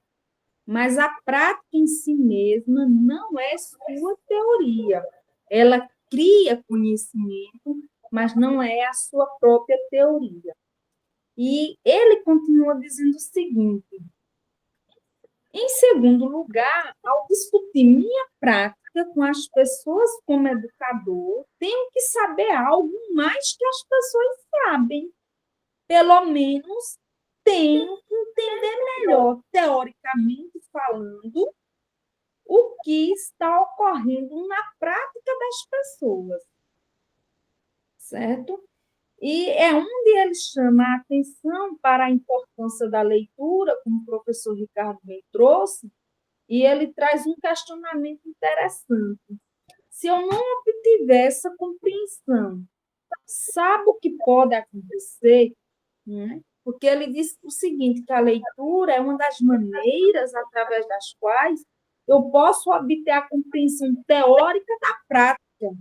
Mas a prática em si mesma não é sua teoria. Ela cria conhecimento, mas não é a sua própria teoria. E ele continua dizendo o seguinte: em segundo lugar, ao discutir minha prática com as pessoas como educador, tenho que saber algo mais que as pessoas sabem. Pelo menos tenho que entender melhor, teoricamente falando, o que está ocorrendo na prática das pessoas, certo? E é onde ele chama a atenção para a importância da leitura, como o professor Ricardo bem trouxe, e ele traz um questionamento interessante. Se eu não obtiver essa compreensão, sabe o que pode acontecer? Né? Porque ele diz o seguinte, que a leitura é uma das maneiras através das quais eu posso obter a compreensão teórica da prática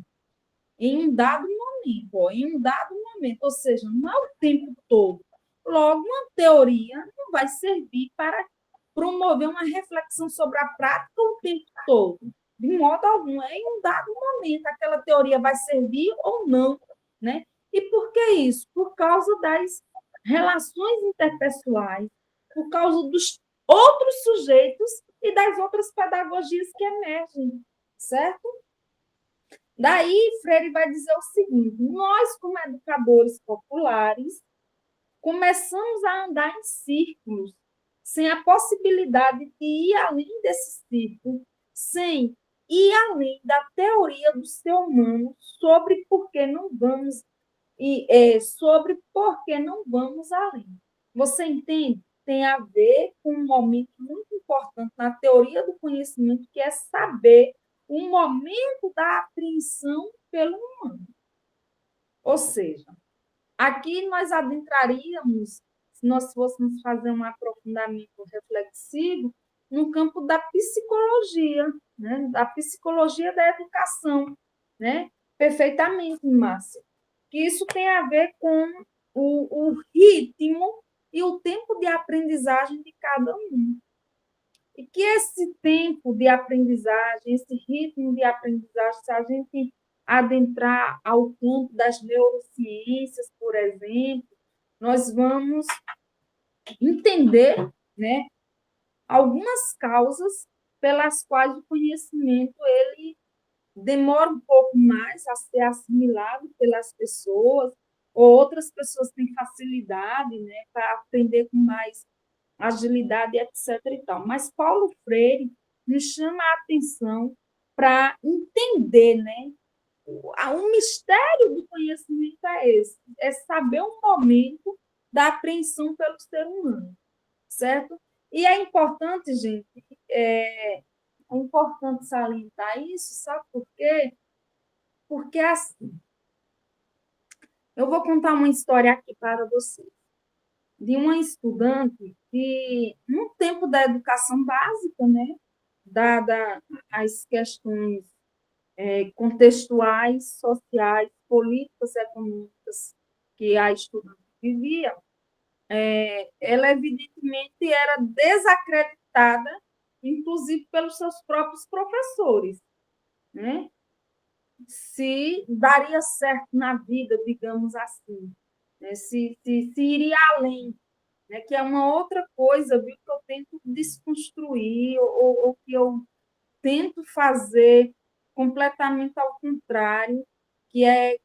em um dado momento, em um dado momento, ou seja, não é o tempo todo. Logo, uma teoria não vai servir para promover uma reflexão sobre a prática o tempo todo, de modo algum. É em um dado momento aquela teoria vai servir ou não, né? E por que isso? Por causa das relações interpessoais, por causa dos outros sujeitos e das outras pedagogias que emergem, certo? Daí, Freire vai dizer o seguinte: nós, como educadores populares, começamos a andar em círculos, sem a possibilidade de ir além desse círculo, sem ir além da teoria do ser humano sobre por que não vamos sobre por que não vamos além. Você entende? Tem a ver com um momento muito importante na teoria do conhecimento, que é saber o momento da apreensão pelo humano. Ou seja, aqui nós adentraríamos, se nós fôssemos fazer um aprofundamento reflexivo, no campo da psicologia, né? Da psicologia da educação, né? Perfeitamente, Márcia. Que isso tem a ver com o ritmo e o tempo de aprendizagem de cada um. E que esse tempo de aprendizagem, esse ritmo de aprendizagem, se a gente adentrar ao campo das neurociências, por exemplo, nós vamos entender, né, algumas causas pelas quais o conhecimento ele demora um pouco mais a ser assimilado pelas pessoas, ou outras pessoas têm facilidade, né, para aprender com mais agilidade, etc. E tal. Mas Paulo Freire nos chama a atenção para entender, né? O mistério do conhecimento é esse, é saber o momento da apreensão pelo ser humano, certo? E é importante, gente, é importante salientar isso, sabe por quê? Porque assim, eu vou contar uma história aqui para vocês, de uma estudante que, no tempo da educação básica, né, dada as questões contextuais, sociais, políticas, econômicas que a estudante vivia, ela evidentemente era desacreditada, inclusive pelos seus próprios professores, né? Se daria certo na vida, digamos assim, né? Se iria além, né? Que é uma outra coisa, viu, que eu tento desconstruir ou que eu tento fazer completamente ao contrário, que é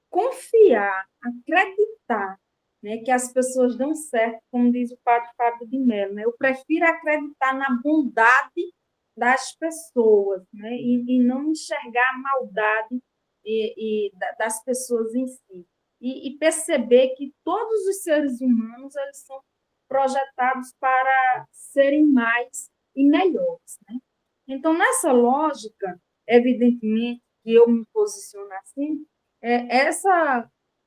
confiar, acreditar, né, que as pessoas dão certo, como diz o padre Fábio de Mello. Né? Eu prefiro acreditar na bondade das pessoas, né, e não enxergar a maldade das pessoas em si. E perceber que todos os seres humanos eles são projetados para serem mais e melhores. Né? Então, nessa lógica, evidentemente, que eu me posiciono assim,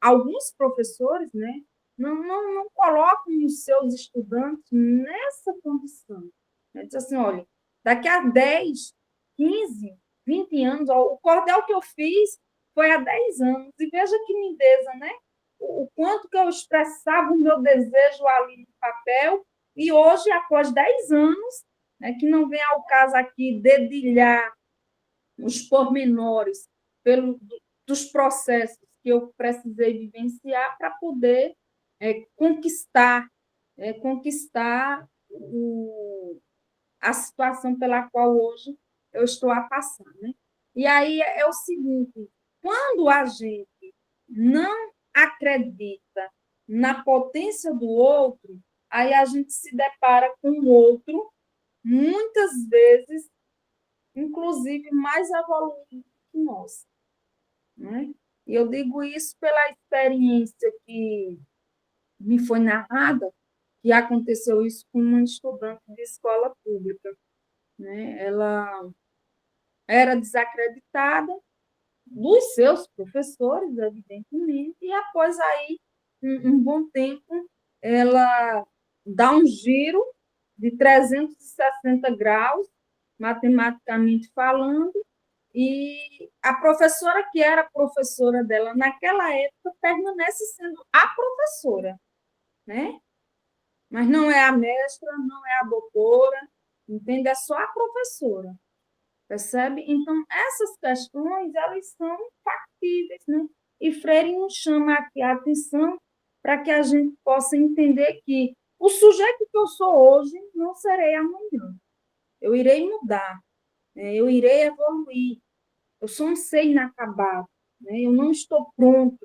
alguns professores, né, não colocam os seus estudantes nessa condição. Né? Diz assim, olha, daqui a 10, 15, 20 anos, ó, o cordel que eu fiz foi há 10 anos, e veja que lindeza, né? O quanto que eu expressava o meu desejo ali no papel, e hoje, após 10 anos, né, que não vem ao caso aqui dedilhar os pormenores dos processos que eu precisei vivenciar para poder conquistar a situação pela qual hoje eu estou a passar. Né? E aí é o seguinte, quando a gente não acredita na potência do outro, aí a gente se depara com o outro, muitas vezes, inclusive, mais evoluído que nós. Né? E eu digo isso pela experiência que me foi narrada, que aconteceu isso com uma estudante de escola pública. Né? Ela era desacreditada dos seus professores, evidentemente, e após aí um bom tempo, ela dá um giro de 360 graus, matematicamente falando, e a professora que era professora dela naquela época permanece sendo a professora, né? Mas não é a mestra, não é a doutora, entende? É só a professora, percebe? Então, essas questões, elas são factíveis, né? E Freire nos chama aqui a atenção para que a gente possa entender que o sujeito que eu sou hoje não serei amanhã. Eu irei mudar, né? Eu irei evoluir. Eu sou um ser inacabado, né? Eu não estou pronto,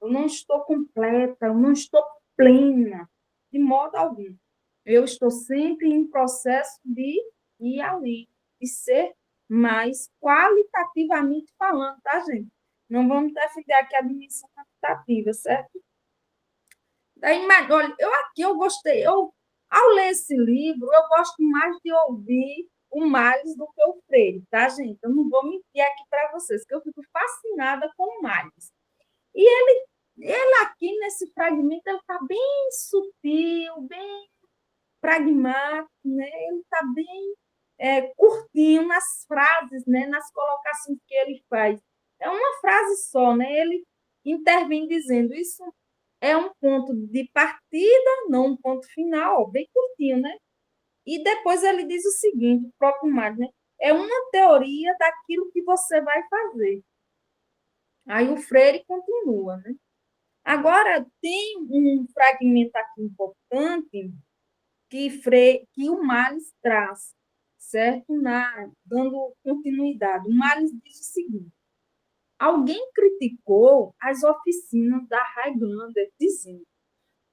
eu não estou completa, eu não estou plena, de modo algum. Eu estou sempre em processo de ir além, de ser mais qualitativamente falando, tá, gente? Não vamos defender aqui a dimensão quantitativa, certo? Daí, mas, olha, eu gostei, ao ler esse livro, eu gosto mais de ouvir o Miles do que o Freire, tá, gente? Eu não vou mentir aqui para vocês, que eu fico fascinada com o Miles. E ele aqui, nesse fragmento, ele está bem sutil, bem pragmático, né? Ele está bem curtinho nas frases, né? Nas colocações que ele faz. É uma frase só, né? Ele intervém dizendo isso é um ponto de partida, não um ponto final, ó, bem curtinho, né? E depois ele diz o seguinte, o próprio Marx, né? É uma teoria daquilo que você vai fazer. Aí o Freire continua, né? Agora, tem um fragmento aqui importante que o Marx traz, certo? Dando continuidade. O Marx diz o seguinte, alguém criticou as oficinas da Highlander, dizendo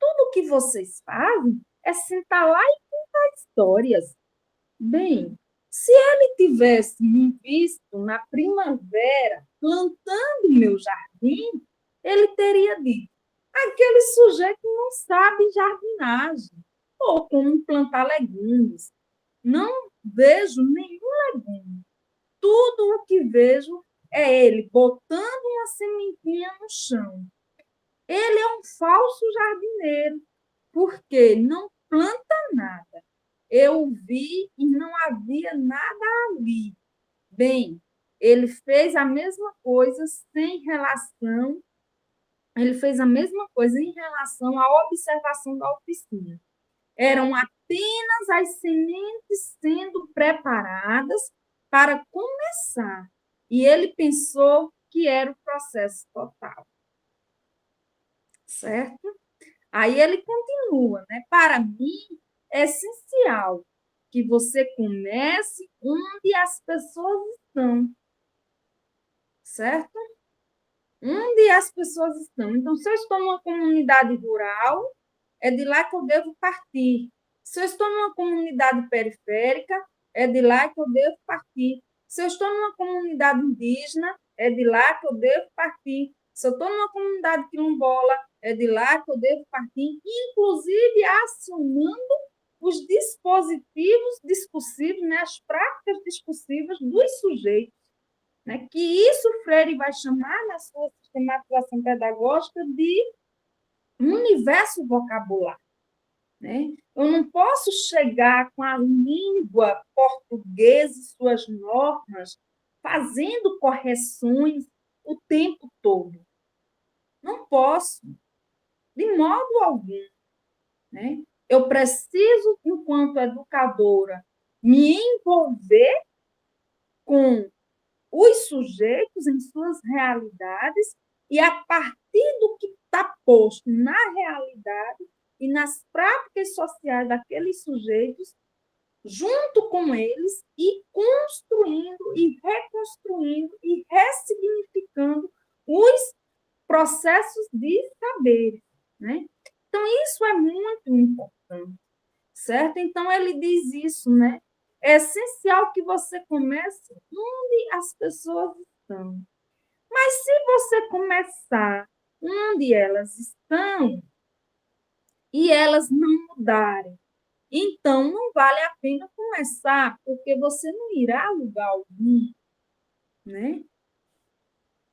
tudo que vocês fazem é sentar lá e contar histórias. Bem, se ele tivesse me visto na primavera plantando meu jardim, ele teria dito: aquele sujeito não sabe jardinagem, ou como plantar legumes. Não vejo nenhum legume. Tudo o que vejo é ele botando uma sementinha no chão. Ele é um falso jardineiro, porque não planta nada. Eu vi e não havia nada ali. Bem, ele fez a mesma coisa sem relação, ele fez a mesma coisa em relação à observação da oficina. Eram apenas as sementes sendo preparadas para começar. E ele pensou que era o processo total. Certo? Aí ele continua, né? Para mim, é essencial que você comece onde as pessoas estão, certo? Onde as pessoas estão. Então, se eu estou numa comunidade rural, é de lá que eu devo partir. Se eu estou numa comunidade periférica, é de lá que eu devo partir. Se eu estou numa comunidade indígena, é de lá que eu devo partir. Se eu estou numa comunidade quilombola, é de lá que eu devo partir, inclusive acionando os dispositivos discursivos, né, as práticas discursivas dos sujeitos, né, que isso Freire vai chamar na sua sistematização pedagógica de universo vocabular. Né? Eu não posso chegar com a língua portuguesa e suas normas fazendo correções o tempo todo. Não posso, de modo algum. Né? Eu preciso, enquanto educadora, me envolver com os sujeitos em suas realidades e, a partir do que está posto na realidade e nas práticas sociais daqueles sujeitos, junto com eles e construindo e reconstruindo e ressignificando os processos de saber, né? Então, isso é muito importante, certo? Então, ele diz isso, né? É essencial que você comece onde as pessoas estão. Mas se você começar onde elas estão e elas não mudarem, então não vale a pena começar, porque você não irá a lugar algum, né?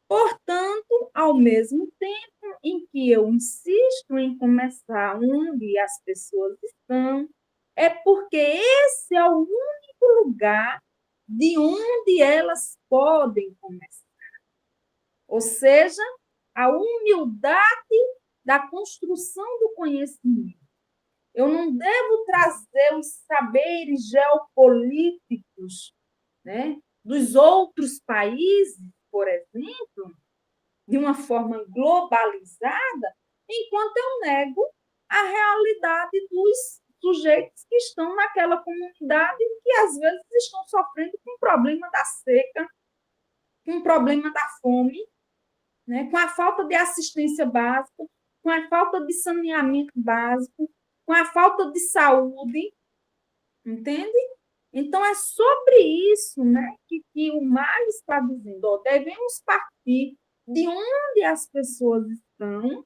Portanto, ao mesmo tempo em que eu insisto em começar onde as pessoas estão, é porque esse é o único lugar de onde elas podem começar. Ou seja, a humildade da construção do conhecimento. Eu não devo trazer os saberes geopolíticos, né, dos outros países, por exemplo, de uma forma globalizada, enquanto eu nego a realidade dos sujeitos que estão naquela comunidade que, às vezes, estão sofrendo com o problema da seca, com o problema da fome, né, com a falta de assistência básica, com a falta de saneamento básico, com a falta de saúde, entende? Então, é sobre isso, né, que o Mário está dizendo. Ó, devemos partir de onde as pessoas estão,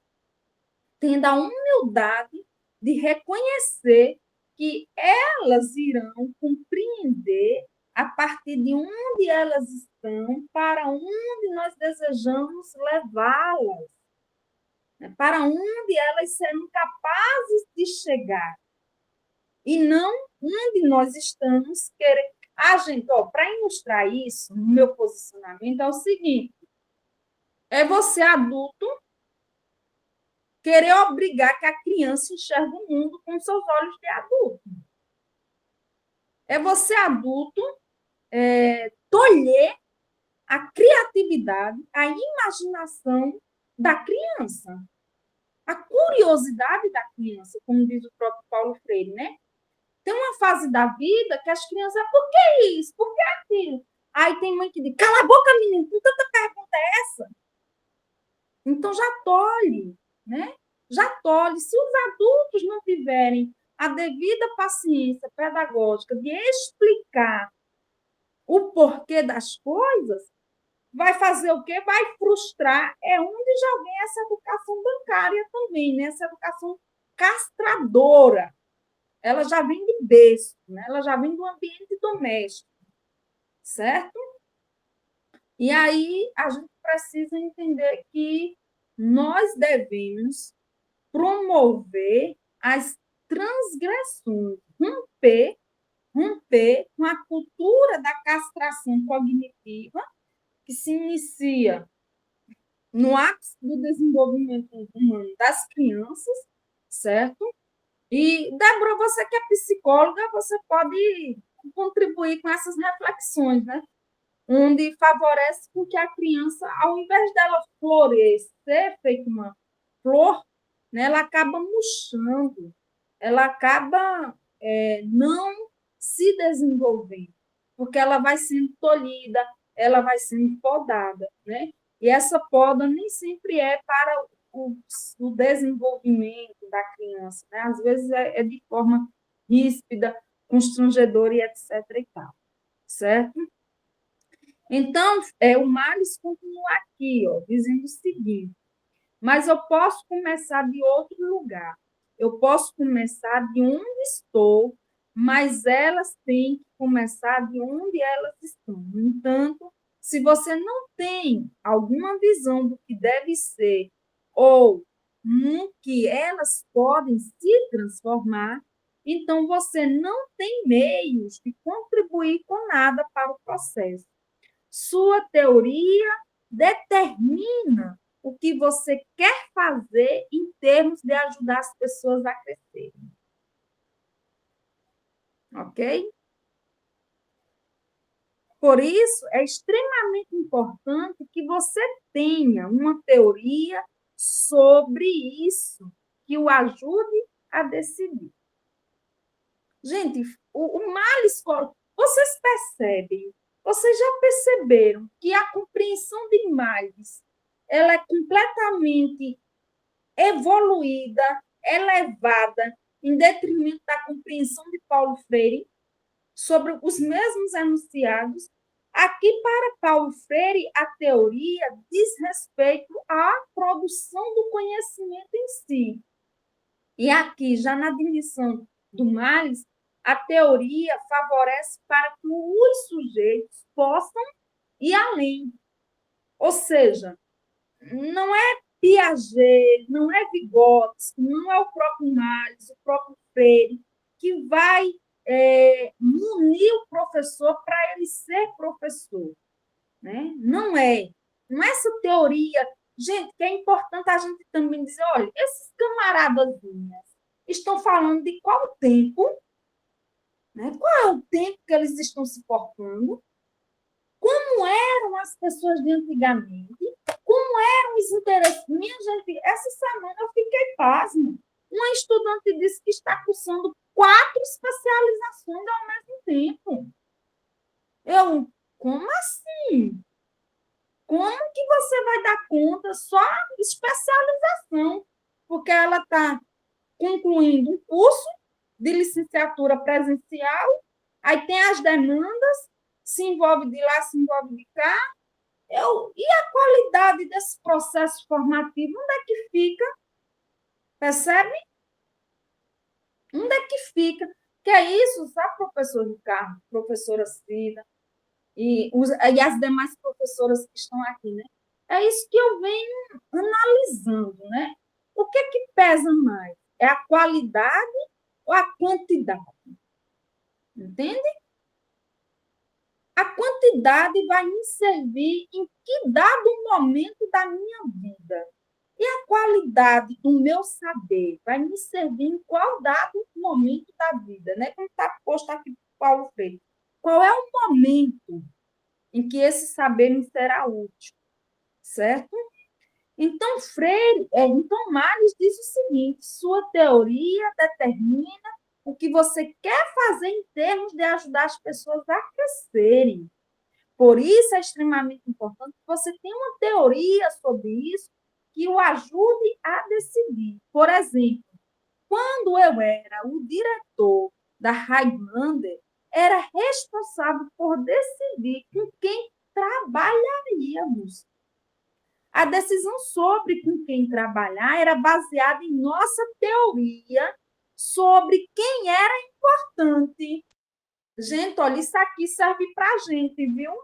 tendo a humildade de reconhecer que elas irão compreender a partir de onde elas estão, para onde nós desejamos levá-las, né, para onde elas serão capazes de chegar, e não onde nós estamos querendo. Gente, para ilustrar isso, no meu posicionamento é o seguinte: é você adulto querer obrigar que a criança enxergue o mundo com seus olhos de adulto. É você adulto tolher a criatividade, a imaginação da criança, a curiosidade da criança, como diz o próprio Paulo Freire, né? Tem uma fase da vida que as crianças, por que isso? Por que aquilo? Aí tem mãe que diz, cala a boca, menino, com tanta pergunta é essa? Então já tolhe, né? Já tolhe. Se os adultos não tiverem a devida paciência pedagógica de explicar o porquê das coisas, vai fazer o quê? Vai frustrar. É onde já vem essa educação bancária também, né? Essa educação castradora. Ela já vem de berço, né? Ela já vem do ambiente doméstico, certo? E aí a gente precisa entender que nós devemos promover as transgressões, romper com a cultura da castração cognitiva, que se inicia no ápice do desenvolvimento humano das crianças, certo? E, Débora, você que é psicóloga, você pode contribuir com essas reflexões, né? Onde favorece com que a criança, ao invés dela florescer, feito uma flor, né, ela acaba murchando, ela acaba não se desenvolvendo, porque ela vai sendo tolhida, ela vai sendo podada, né? E essa poda nem sempre é para o desenvolvimento da criança, né? Às vezes é de forma ríspida, constrangedora e etc. e tal, certo? Então, o Marlos continua aqui, ó, dizendo o seguinte: mas eu posso começar de outro lugar. Eu posso começar de onde estou, mas elas têm que começar de onde elas estão. No entanto, se você não tem alguma visão do que deve ser ou no que elas podem se transformar, então você não tem meios de contribuir com nada para o processo. Sua teoria determina o que você quer fazer em termos de ajudar as pessoas a crescerem. Ok? Por isso, é extremamente importante que você tenha uma teoria sobre isso, que o ajude a decidir. Gente, o Males, vocês percebem, vocês já perceberam que a compreensão de Males ela é completamente evoluída, elevada, em detrimento da compreensão de Paulo Freire sobre os mesmos enunciados. Aqui, para Paulo Freire, a teoria diz respeito à produção do conhecimento em si. E aqui, já na dimensão do Males, a teoria favorece para que os sujeitos possam ir além. Ou seja, não é Piaget, não é Vygotsky, não é o próprio Males, o próprio Freire, que vai munir o professor para ele ser professor, né? Não é. Não é essa teoria. Gente, que é importante a gente também dizer, olha, esses camaradazinhas estão falando de qual tempo, né? Qual é o tempo que eles estão se portando, como eram as pessoas de antigamente, como eram os interesses. Minha gente, essa semana eu fiquei pasma. Uma estudante disse que está cursando 4 especializações ao mesmo tempo. Eu, como assim? Como que você vai dar conta só de especialização? Porque ela está concluindo um curso de licenciatura presencial, aí tem as demandas, se envolve de lá, se envolve de cá. E a qualidade desse processo formativo, onde é que fica? Percebe? Onde é que fica? Que é isso, sabe, professor Ricardo, professora Cida, e as demais professoras que estão aqui, né? É isso que eu venho analisando, né? O que é que pesa mais? É a qualidade ou a quantidade? Entende? A quantidade vai me servir em que dado momento da minha vida? E a qualidade do meu saber vai me servir em qual dado momento da vida, né? Como está posto aqui por Paulo Freire. Qual é o momento em que esse saber me será útil, certo? Então, então Marx diz o seguinte: sua teoria determina o que você quer fazer em termos de ajudar as pessoas a crescerem. Por isso é extremamente importante que você tenha uma teoria sobre isso que o ajude a decidir. Por exemplo, quando eu era o diretor da Highlander, era responsável por decidir com quem trabalharíamos. A decisão sobre com quem trabalhar era baseada em nossa teoria sobre quem era importante. Gente, olha, isso aqui serve para a gente, viu?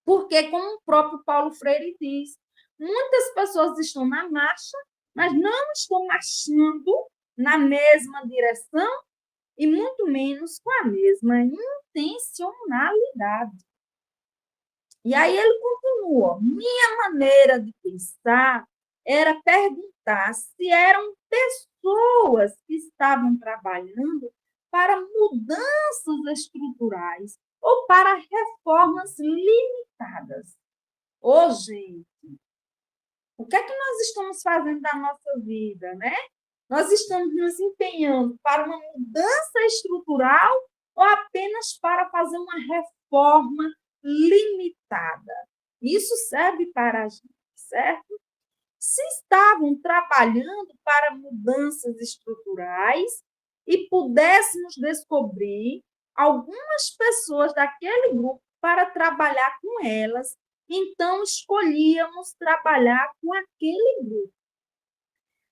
Porque, como o próprio Paulo Freire diz, muitas pessoas estão na marcha, mas não estão marchando na mesma direção e muito menos com a mesma intencionalidade. E aí ele continua: minha maneira de pensar era perguntar se eram pessoas que estavam trabalhando para mudanças estruturais ou para reformas limitadas. Ô, gente, o que é que nós estamos fazendo da nossa vida, né? Nós estamos nos empenhando para uma mudança estrutural ou apenas para fazer uma reforma limitada? Isso serve para a gente, certo? Se estavam trabalhando para mudanças estruturais e pudéssemos descobrir algumas pessoas daquele grupo para trabalhar com elas, então escolhíamos trabalhar com aquele grupo.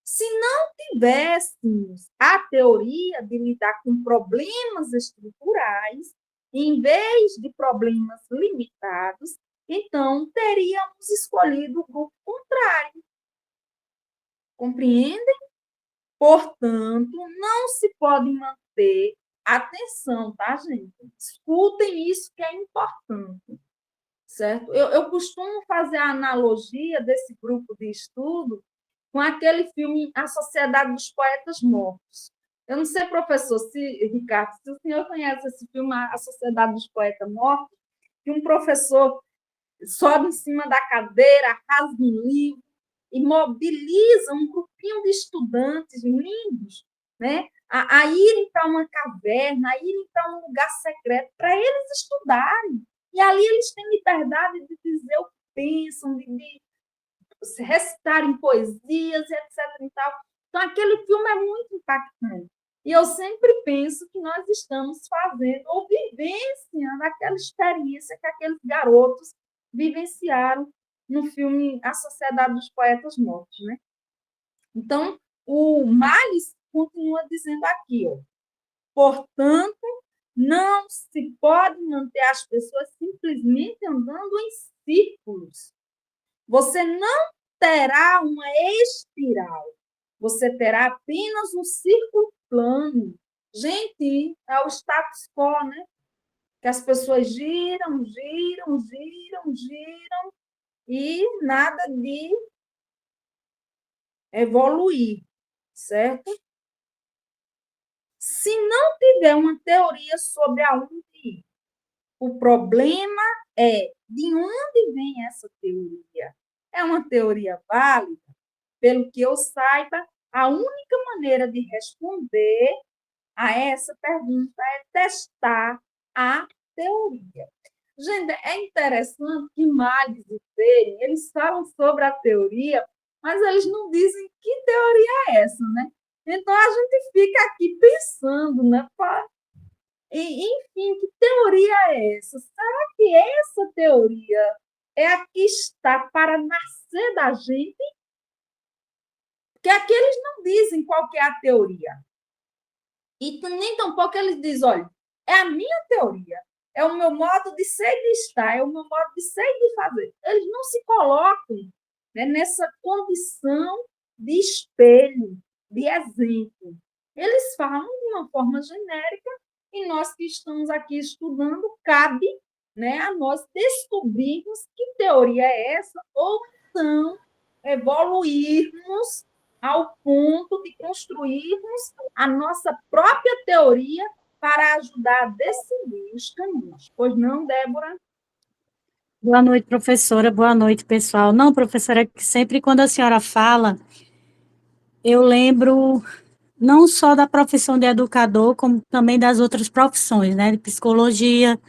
Se não tivéssemos a teoria de lidar com problemas estruturais, em vez de problemas limitados, então teríamos escolhido o grupo contrário. Compreendem? Portanto, não se pode manter. Atenção, tá, gente? Escutem isso que é importante, certo? Eu costumo fazer a analogia desse grupo de estudo com aquele filme A Sociedade dos Poetas Mortos. Eu não sei, professor, Ricardo, se o senhor conhece esse filme, A Sociedade dos Poetas Mortos, que um professor sobe em cima da cadeira, rasga um livro e mobiliza um grupinho de estudantes lindos, né? A irem para uma caverna, a irem para um lugar secreto, para eles estudarem. E ali eles têm liberdade de dizer o que pensam, de recitarem poesias, etc. E tal. Então, aquele filme é muito impactante. E eu sempre penso que nós estamos fazendo ou vivenciando aquela experiência que aqueles garotos vivenciaram no filme A Sociedade dos Poetas Mortos, né? Então, o Marx continua dizendo aqui, ó, portanto, não se pode manter as pessoas simplesmente andando em círculos. Você não terá uma espiral, você terá apenas um círculo plano. Gente, é o status quo, né? Que as pessoas giram, giram, giram, giram e nada de evoluir, certo? Se não tiver uma teoria sobre aonde ir, o problema é de onde vem essa teoria. É uma teoria válida? Pelo que eu saiba, a única maneira de responder a essa pergunta é testar a teoria. Gente, é interessante que Miles e Freire, eles falam sobre a teoria, mas eles não dizem que teoria é essa, né? Então, a gente fica aqui pensando, né? Enfim, que teoria é essa? Será que essa teoria é a que está para nascer da gente? Porque aqui eles não dizem qual que é a teoria. E nem tampouco eles dizem, olha, é a minha teoria, é o meu modo de ser e de estar, é o meu modo de ser e de fazer. Eles não se colocam, né, nessa condição de espelho, de exemplo. Eles falam de uma forma genérica e nós que estamos aqui estudando, cabe, né, a nós descobrirmos que teoria é essa ou então evoluirmos ao ponto de construirmos a nossa própria teoria para ajudar a decidir os caminhos. Pois não, Débora? Boa noite, professora. Boa noite, pessoal. Não, professora, que sempre quando a senhora fala, eu lembro não só da profissão de educador, como também das outras profissões, né, de psicologia,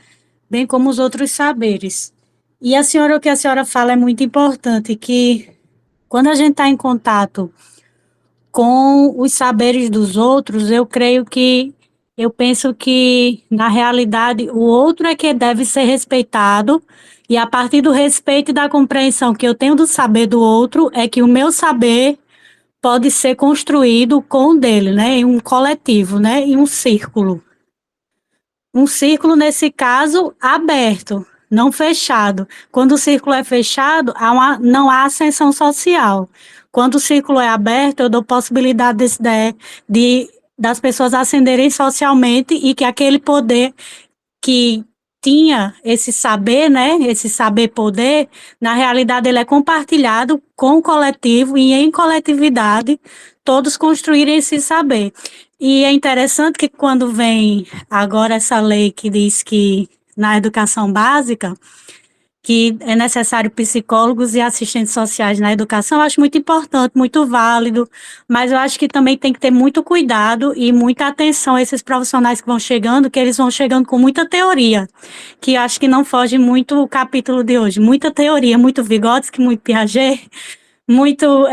bem como os outros saberes. E o que a senhora fala é muito importante, que quando a gente está em contato com os saberes dos outros, eu penso que, na realidade, o outro é que deve ser respeitado, e a partir do respeito e da compreensão que eu tenho do saber do outro, é que o meu saber pode ser construído com o dele, né, em um coletivo, né, em um círculo. Um círculo, nesse caso, aberto, não fechado. Quando o círculo é fechado, não há ascensão social. Quando o círculo é aberto, eu dou possibilidade das pessoas ascenderem socialmente e que aquele poder que tinha esse saber, né, esse saber-poder, na realidade ele é compartilhado com o coletivo e em coletividade todos construírem esse saber. E é interessante que quando vem agora essa lei que diz que na educação básica que é necessário psicólogos e assistentes sociais na educação, eu acho muito importante, muito válido, mas eu acho que também tem que ter muito cuidado e muita atenção a esses profissionais que vão chegando, que eles vão chegando com muita teoria, que eu acho que não foge muito o capítulo de hoje, muita teoria, muito Vygotsky, muito Piaget, muito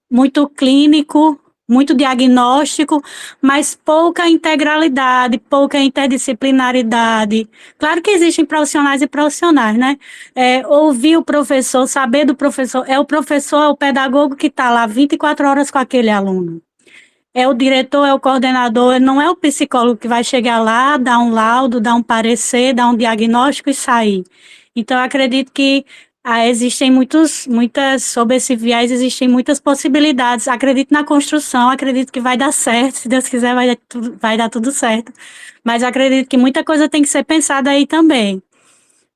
muito clínico, muito diagnóstico, mas pouca integralidade, pouca interdisciplinaridade. Claro que existem profissionais e profissionais, né? Ouvir o professor, saber do professor, é o pedagogo que está lá 24 horas com aquele aluno. É o diretor, é o coordenador, não é o psicólogo que vai chegar lá, dar um laudo, dar um parecer, dar um diagnóstico e sair. Então, eu acredito que sob esse viés, existem muitas possibilidades. Acredito na construção, acredito que vai dar certo, se Deus quiser, vai dar tudo certo. Mas acredito que muita coisa tem que ser pensada aí também,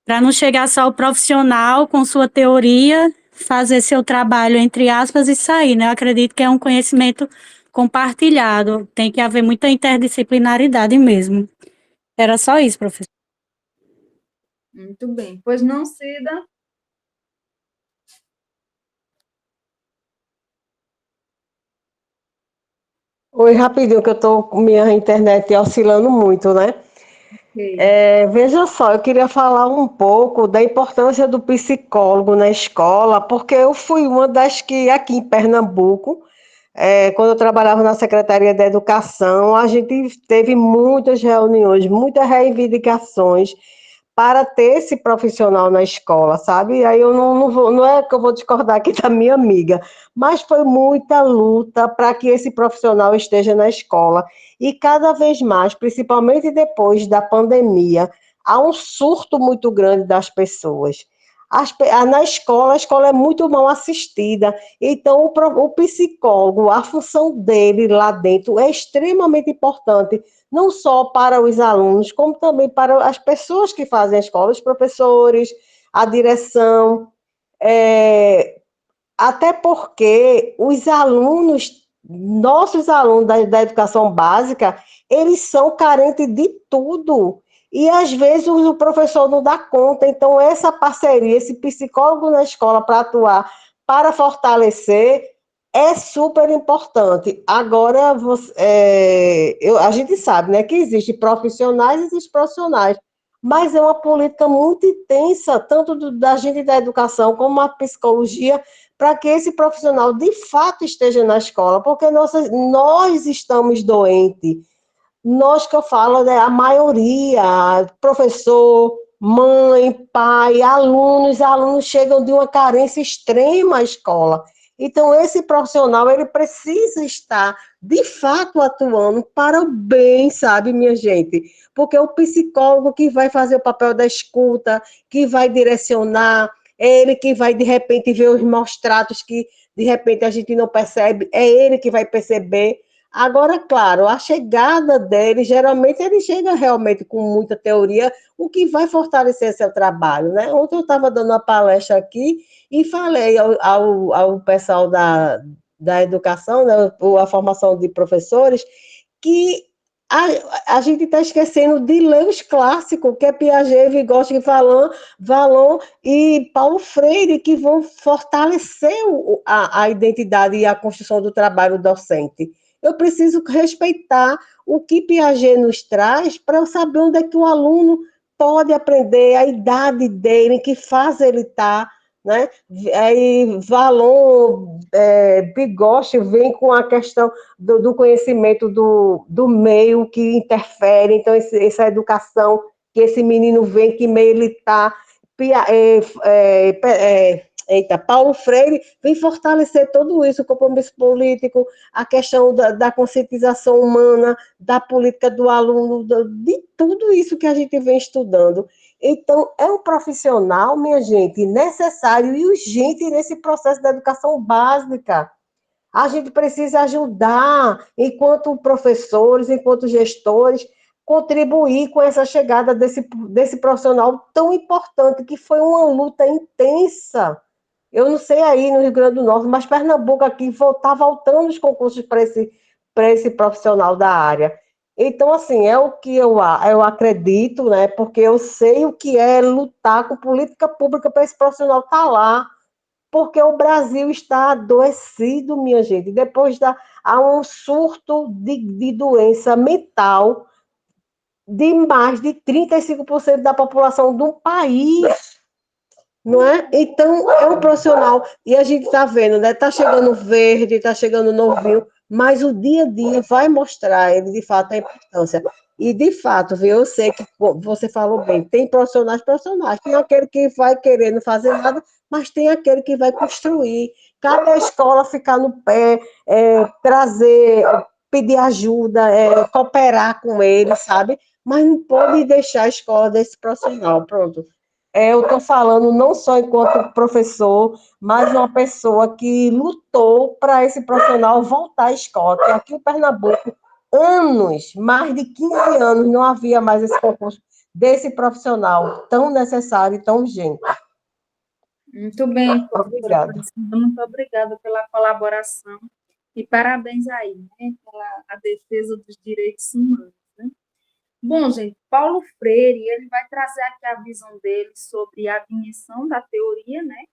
para não chegar só o profissional com sua teoria, fazer seu trabalho, entre aspas, e sair, né? Eu acredito que é um conhecimento compartilhado, tem que haver muita interdisciplinaridade mesmo. Era só isso, professor. Muito bem. Pois não, Cida? Oi, rapidinho, que eu tô com minha internet oscilando muito, né? Ok. Veja só, eu queria falar um pouco da importância do psicólogo na escola, porque eu fui uma das que, aqui em Pernambuco, quando eu trabalhava na Secretaria da Educação, a gente teve muitas reuniões, muitas reivindicações para ter esse profissional na escola, sabe? Aí eu não é que eu vou discordar aqui da minha amiga, mas foi muita luta para que esse profissional esteja na escola. E cada vez mais, principalmente depois da pandemia, há um surto muito grande das pessoas. Na escola, a escola é muito mal assistida. Então, o psicólogo, a função dele lá dentro é extremamente importante, não só para os alunos, como também para as pessoas que fazem a escola, os professores, a direção. É, até porque os alunos, nossos alunos da educação básica, eles são carentes de tudo. E às vezes o professor não dá conta. Então, essa parceria, esse psicólogo na escola para atuar, para fortalecer, é super importante. Agora, a gente sabe, né, que existem profissionais e existem profissionais, mas é uma política muito intensa, tanto da gente da educação como a psicologia, para que esse profissional de fato esteja na escola, porque nós estamos doentes. Nós que eu falo, né, a maioria, professor, mãe, pai, alunos chegam de uma carência extrema à escola. Então, esse profissional, ele precisa estar, de fato, atuando para o bem, sabe, minha gente? Porque é o psicólogo que vai fazer o papel da escuta, que vai direcionar, é ele que vai, de repente, ver os maus tratos que, de repente, a gente não percebe, é ele que vai perceber. Agora, claro, a chegada dele, geralmente ele chega realmente com muita teoria, o que vai fortalecer seu trabalho, né? Ontem eu estava dando uma palestra aqui e falei ao pessoal da educação, né, a formação de professores, que a gente está esquecendo de ler os clássicos, que é Piaget, Vygotsky, Vallon e Paulo Freire, que vão fortalecer a identidade e a construção do trabalho docente. Eu preciso respeitar o que Piaget nos traz para eu saber onde é que o aluno pode aprender, a idade dele, em que fase ele está, né? Aí Vallon, Vygotsky vem com a questão do conhecimento do meio que interfere, então essa educação que esse menino vem, que meio ele está, Paulo Freire vem fortalecer tudo isso, o compromisso político, a questão da conscientização humana, da política do aluno, de tudo isso que a gente vem estudando. Então, é um profissional, minha gente, necessário e urgente nesse processo da educação básica. A gente precisa ajudar, enquanto professores, enquanto gestores, contribuir com essa chegada desse profissional tão importante, que foi uma luta intensa. Eu não sei aí no Rio Grande do Norte, mas Pernambuco aqui está voltando os concursos para esse profissional da área. Então, assim, é o que eu acredito, né? Porque eu sei o que é lutar com política pública para esse profissional estar lá, porque o Brasil está adoecido, minha gente. Há um surto de doença mental de mais de 35% da população do país, não é? Então, é um profissional, e a gente está vendo, né? Está chegando verde, está chegando novinho, mas o dia a dia vai mostrar ele, de fato, a importância. E, de fato, viu, eu sei que você falou bem, tem profissionais, tem aquele que vai querer não fazer nada, mas tem aquele que vai construir. Cada escola ficar no pé, trazer, pedir ajuda, cooperar com ele, sabe? Mas não pode deixar a escola desse profissional, pronto. Eu estou falando não só enquanto professor, mas uma pessoa que lutou para esse profissional voltar à escola. Porque aqui em Pernambuco, mais de 15 anos, não havia mais esse concurso desse profissional tão necessário e tão urgente. Muito bem, professora Obrigada. Francisca, muito obrigada pela colaboração e parabéns aí, né, pela a defesa dos direitos humanos, né? Bom, gente, Paulo Freire, ele vai trazer aqui a visão dele sobre a dimensão da teoria, né?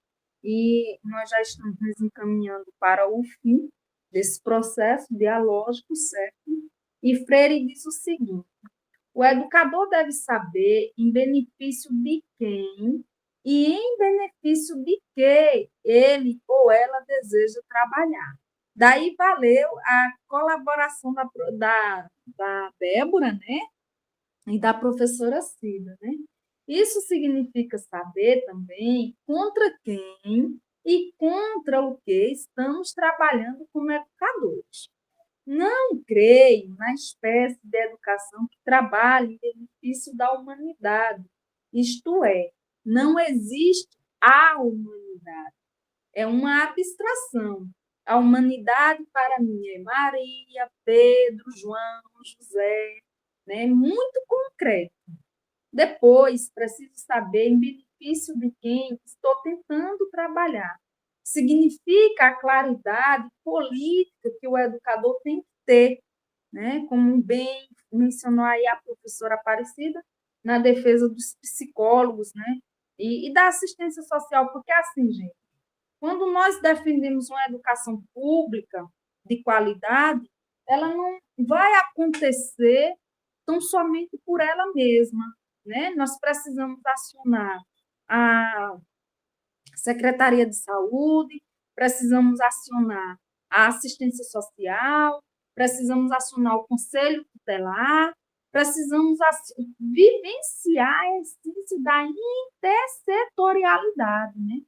E nós já estamos nos encaminhando para o fim desse processo dialógico, certo? E Freire diz o seguinte: o educador deve saber em benefício de quem e em benefício de que ele ou ela deseja trabalhar. Daí valeu a colaboração da Débora, né? E da professora Cida, né? Isso significa saber também contra quem e contra o que estamos trabalhando como educadores. Não creio na espécie de educação que trabalhe em benefício da humanidade, isto é, não existe a humanidade. É uma abstração. A humanidade, para mim, é Maria, Pedro, João, José, né? Muito concreto. Depois, preciso saber em benefício de quem estou tentando trabalhar. Significa a claridade política que o educador tem que ter, né? Como bem mencionou aí a professora Aparecida, na defesa dos psicólogos, né? E da assistência social, porque assim, gente, quando nós defendemos uma educação pública de qualidade, ela não vai acontecer tão somente por ela mesma, né? Nós precisamos acionar a Secretaria de Saúde, precisamos acionar a assistência social, precisamos acionar o Conselho Tutelar, precisamos vivenciar a essência da intersetorialidade, né?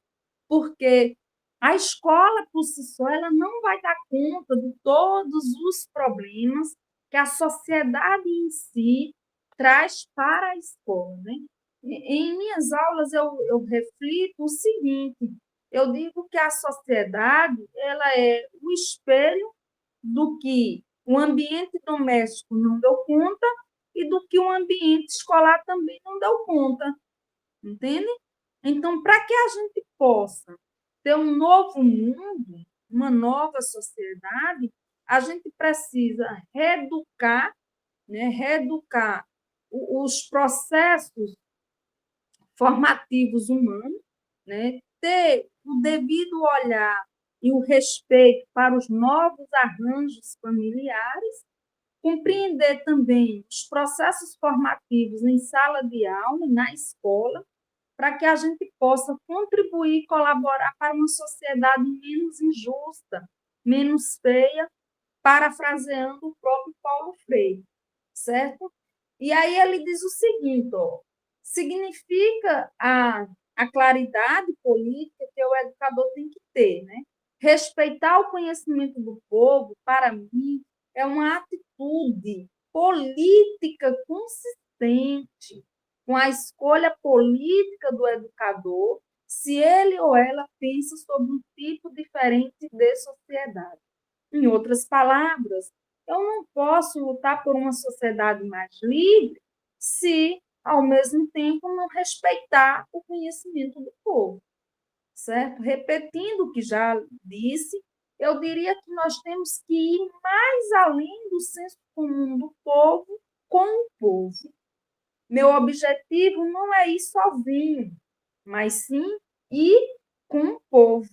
Porque a escola, por si só, ela não vai dar conta de todos os problemas que a sociedade em si traz para a escola, né? Em minhas aulas, eu reflito o seguinte, eu digo que a sociedade ela é o espelho do que o ambiente doméstico não deu conta e do que o ambiente escolar também não deu conta, entende? Então, para que a gente possa ter um novo mundo, uma nova sociedade, a gente precisa reeducar, né? Reeducar os processos formativos humanos, né? Ter o devido olhar e o respeito para os novos arranjos familiares, compreender também os processos formativos em sala de aula, na escola, para que a gente possa contribuir e colaborar para uma sociedade menos injusta, menos feia, parafraseando o próprio Paulo Freire, certo? E aí ele diz o seguinte, ó, significa a claridade política que o educador tem que ter, né? Respeitar o conhecimento do povo, para mim, é uma atitude política consistente com a escolha política do educador, se ele ou ela pensa sobre um tipo diferente de sociedade. Em outras palavras, eu não posso lutar por uma sociedade mais livre se, ao mesmo tempo, não respeitar o conhecimento do povo, certo? Repetindo o que já disse, eu diria que nós temos que ir mais além do senso comum do povo com o povo. Meu objetivo não é ir sozinho, mas sim ir com o povo.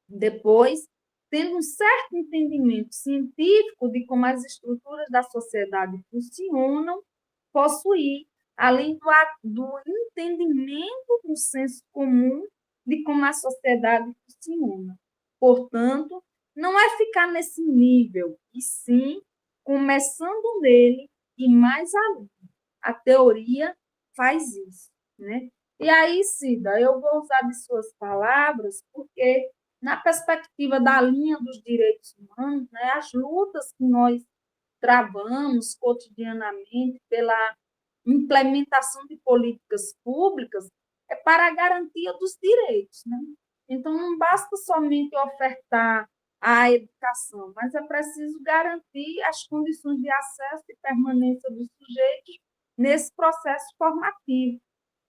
Depois, tendo um certo entendimento científico de como as estruturas da sociedade funcionam, possuir, além do entendimento do senso comum de como a sociedade funciona. Portanto, não é ficar nesse nível, e sim começando nele e mais além. A teoria faz isso, né? E aí, Cida, eu vou usar de suas palavras, porque na perspectiva da linha dos direitos humanos, né, as lutas que nós travamos cotidianamente pela implementação de políticas públicas é para a garantia dos direitos, né? Então, não basta somente ofertar a educação, mas é preciso garantir as condições de acesso e permanência dos sujeitos nesse processo formativo,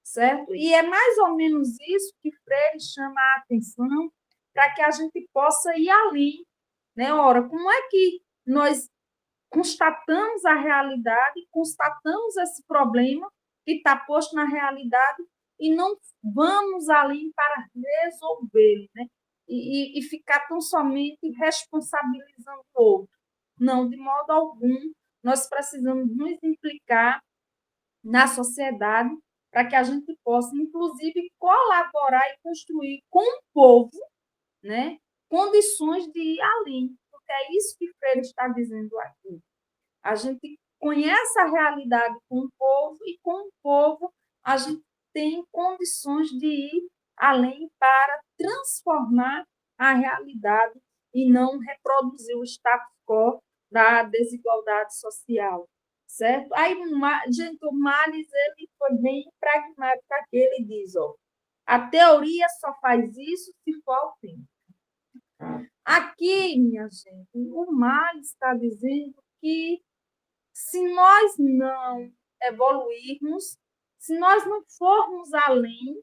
certo? E é mais ou menos isso que Freire chama a atenção para que a gente possa ir além, né? Ora, como é que nós constatamos a realidade, constatamos esse problema que está posto na realidade e não vamos além para resolvê-lo, né? E ficar tão somente responsabilizando o outro. Não, de modo algum, nós precisamos nos implicar na sociedade para que a gente possa, inclusive, colaborar e construir com o povo, né, condições de ir além, porque é isso que Freire está dizendo aqui. A gente conhece a realidade com o povo e com o povo a gente tem condições de ir além para transformar a realidade e não reproduzir o status quo da desigualdade social, certo? Aí, gente, o Marx, ele foi bem pragmático aqui, ele diz, ó, A teoria só faz isso se for autêntica. Aqui, minha gente, o Marx está dizendo que se nós não evoluirmos, se nós não formos além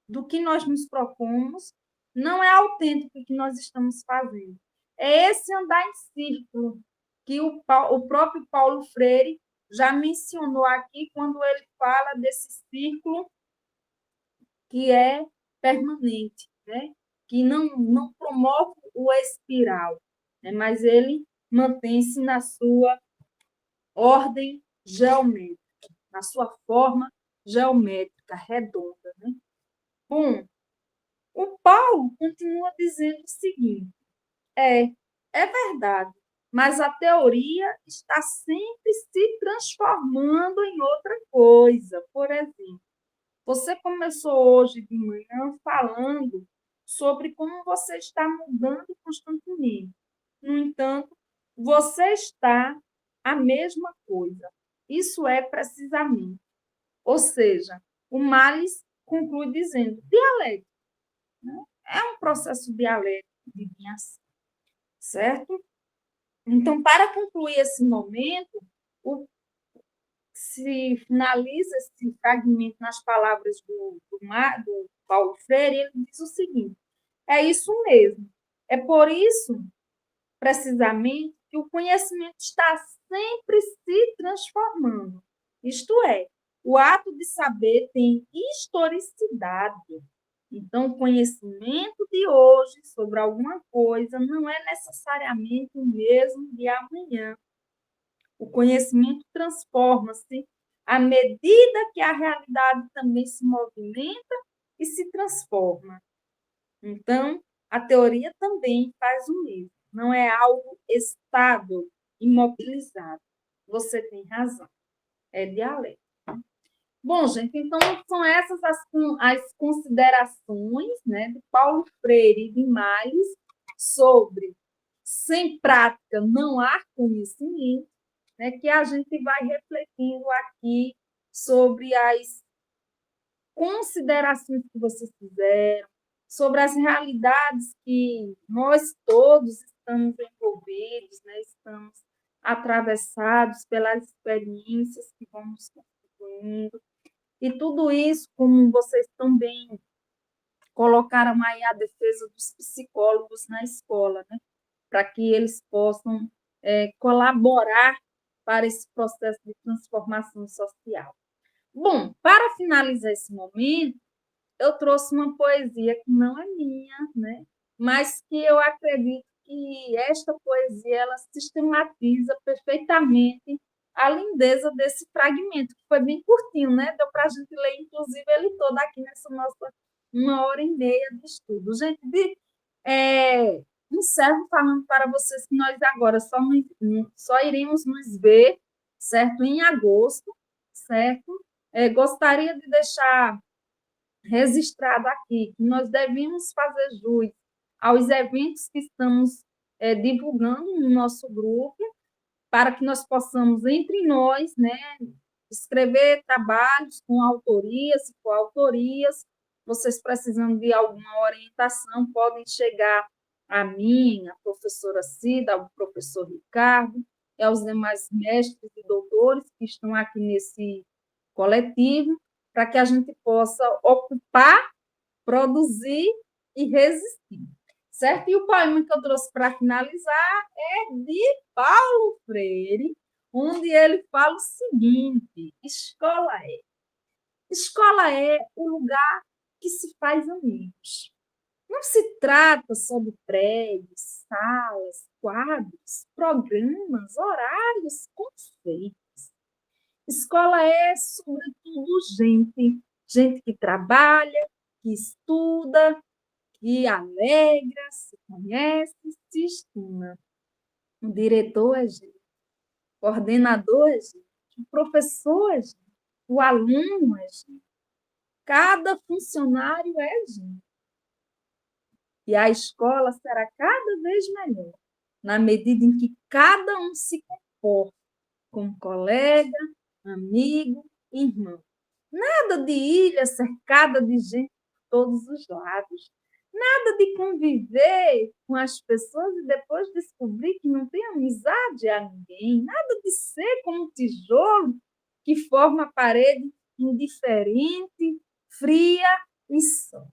do que nós nos propomos, não é autêntico o que nós estamos fazendo. É esse andar em círculo que o próprio Paulo Freire já mencionou aqui quando ele fala desse círculo que é permanente, né? Que não promove o espiral, né? Mas ele mantém-se na sua ordem geométrica, na sua forma geométrica, redonda. Né? Bom, o Paulo continua dizendo o seguinte: é verdade, mas a teoria está sempre se transformando em outra coisa. Por exemplo, você começou hoje de manhã falando sobre como você está mudando constantemente. No entanto, você está a mesma coisa. Isso é precisamente. Ou seja, o Marx conclui dizendo dialético. Né? É um processo dialético de vinhação, certo? Então, para concluir esse momento, se finaliza esse fragmento nas palavras do Paulo Freire, ele diz o seguinte: é isso mesmo. É por isso, precisamente, que o conhecimento está sempre se transformando. Isto é, o ato de saber tem historicidade. Então, o conhecimento de hoje sobre alguma coisa não é necessariamente o mesmo de amanhã. O conhecimento transforma-se à medida que a realidade também se movimenta e se transforma. Então, a teoria também faz o mesmo. Não é algo estável, imobilizado. Você tem razão. É dialético. Bom, gente, então são essas as considerações, né, de Paulo Freire e de Marx sobre sem prática não há conhecimento, né, que a gente vai refletindo aqui sobre as considerações que vocês fizeram, sobre as realidades que nós todos estamos envolvidos, né, estamos atravessados pelas experiências que vamos constituindo. E tudo isso, como vocês também colocaram aí a defesa dos psicólogos na escola, né? Para que eles possam colaborar para esse processo de transformação social. Bom, para finalizar esse momento, eu trouxe uma poesia que não é minha, né? Mas que eu acredito que esta poesia ela sistematiza perfeitamente a lindeza desse fragmento, que foi bem curtinho, né? Deu para a gente ler, inclusive, ele todo aqui nessa nossa 1h30 de estudo. Gente, encerro falando para vocês que nós agora só iremos nos ver, certo? Em agosto, certo? Gostaria de deixar registrado aqui que nós devemos fazer jus aos eventos que estamos divulgando no nosso grupo, para que nós possamos, entre nós, né, escrever trabalhos com autorias e coautorias. Vocês precisando de alguma orientação, podem chegar a mim, a professora Cida, ao professor Ricardo, e aos demais mestres e doutores que estão aqui nesse coletivo, para que a gente possa ocupar, produzir e resistir. Certo? E o poema que eu trouxe para finalizar é de Paulo Freire, onde ele fala o seguinte: escola é. Escola é o lugar que se faz amigos. Não se trata só de prédios, salas, quadros, programas, horários, conceitos. Escola é, sobretudo, gente que trabalha, que estuda, que alegra, se conhece, se estima. O diretor é gente, o coordenador é gente, o professor é gente, o aluno é gente, cada funcionário é gente. E a escola será cada vez melhor, na medida em que cada um se comporta como colega, amigo, irmão. Nada de ilha cercada de gente todos os lados. Nada de conviver com as pessoas e depois descobrir que não tem amizade a ninguém. Nada de ser como um tijolo que forma a parede indiferente, fria e só.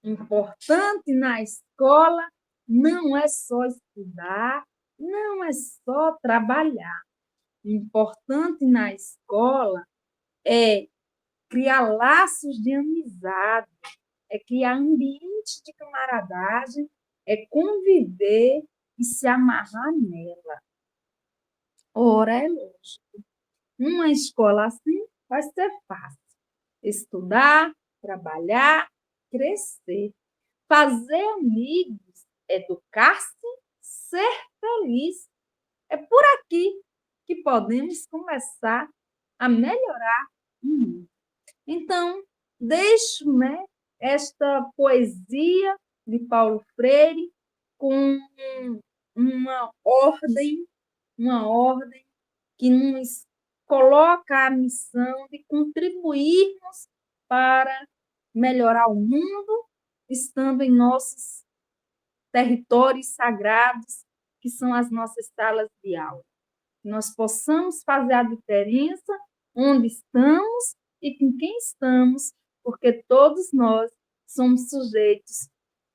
Importante na escola não é só estudar, não é só trabalhar. Importante na escola é criar laços de amizade, é criar ambiente de camaradagem, é conviver e se amarrar nela. Ora, é lógico. Uma escola assim vai ser fácil. Estudar, trabalhar, crescer, fazer amigos, educar-se, ser feliz. É por aqui que podemos começar a melhorar o mundo. Então, deixo, né, esta poesia de Paulo Freire com uma ordem que nos coloca a missão de contribuirmos para melhorar o mundo, estando em nossos territórios sagrados, que são as nossas salas de aula. Que nós possamos fazer a diferença onde estamos e com quem estamos, porque todos nós somos sujeitos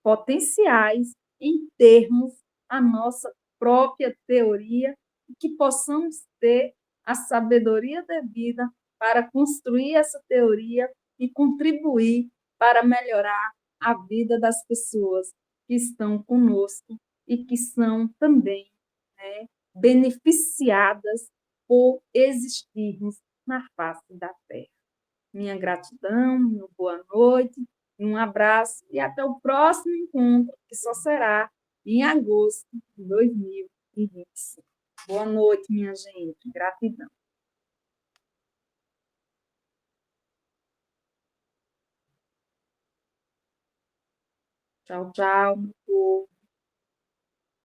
potenciais em termos a nossa própria teoria e que possamos ter a sabedoria devida para construir essa teoria e contribuir para melhorar a vida das pessoas que estão conosco e que são também, né, beneficiadas por existirmos na face da Terra. Minha gratidão, minha boa noite, um abraço e até o próximo encontro, que só será em agosto de 2025. Boa noite, minha gente. Gratidão. Tchau, tchau, meu povo.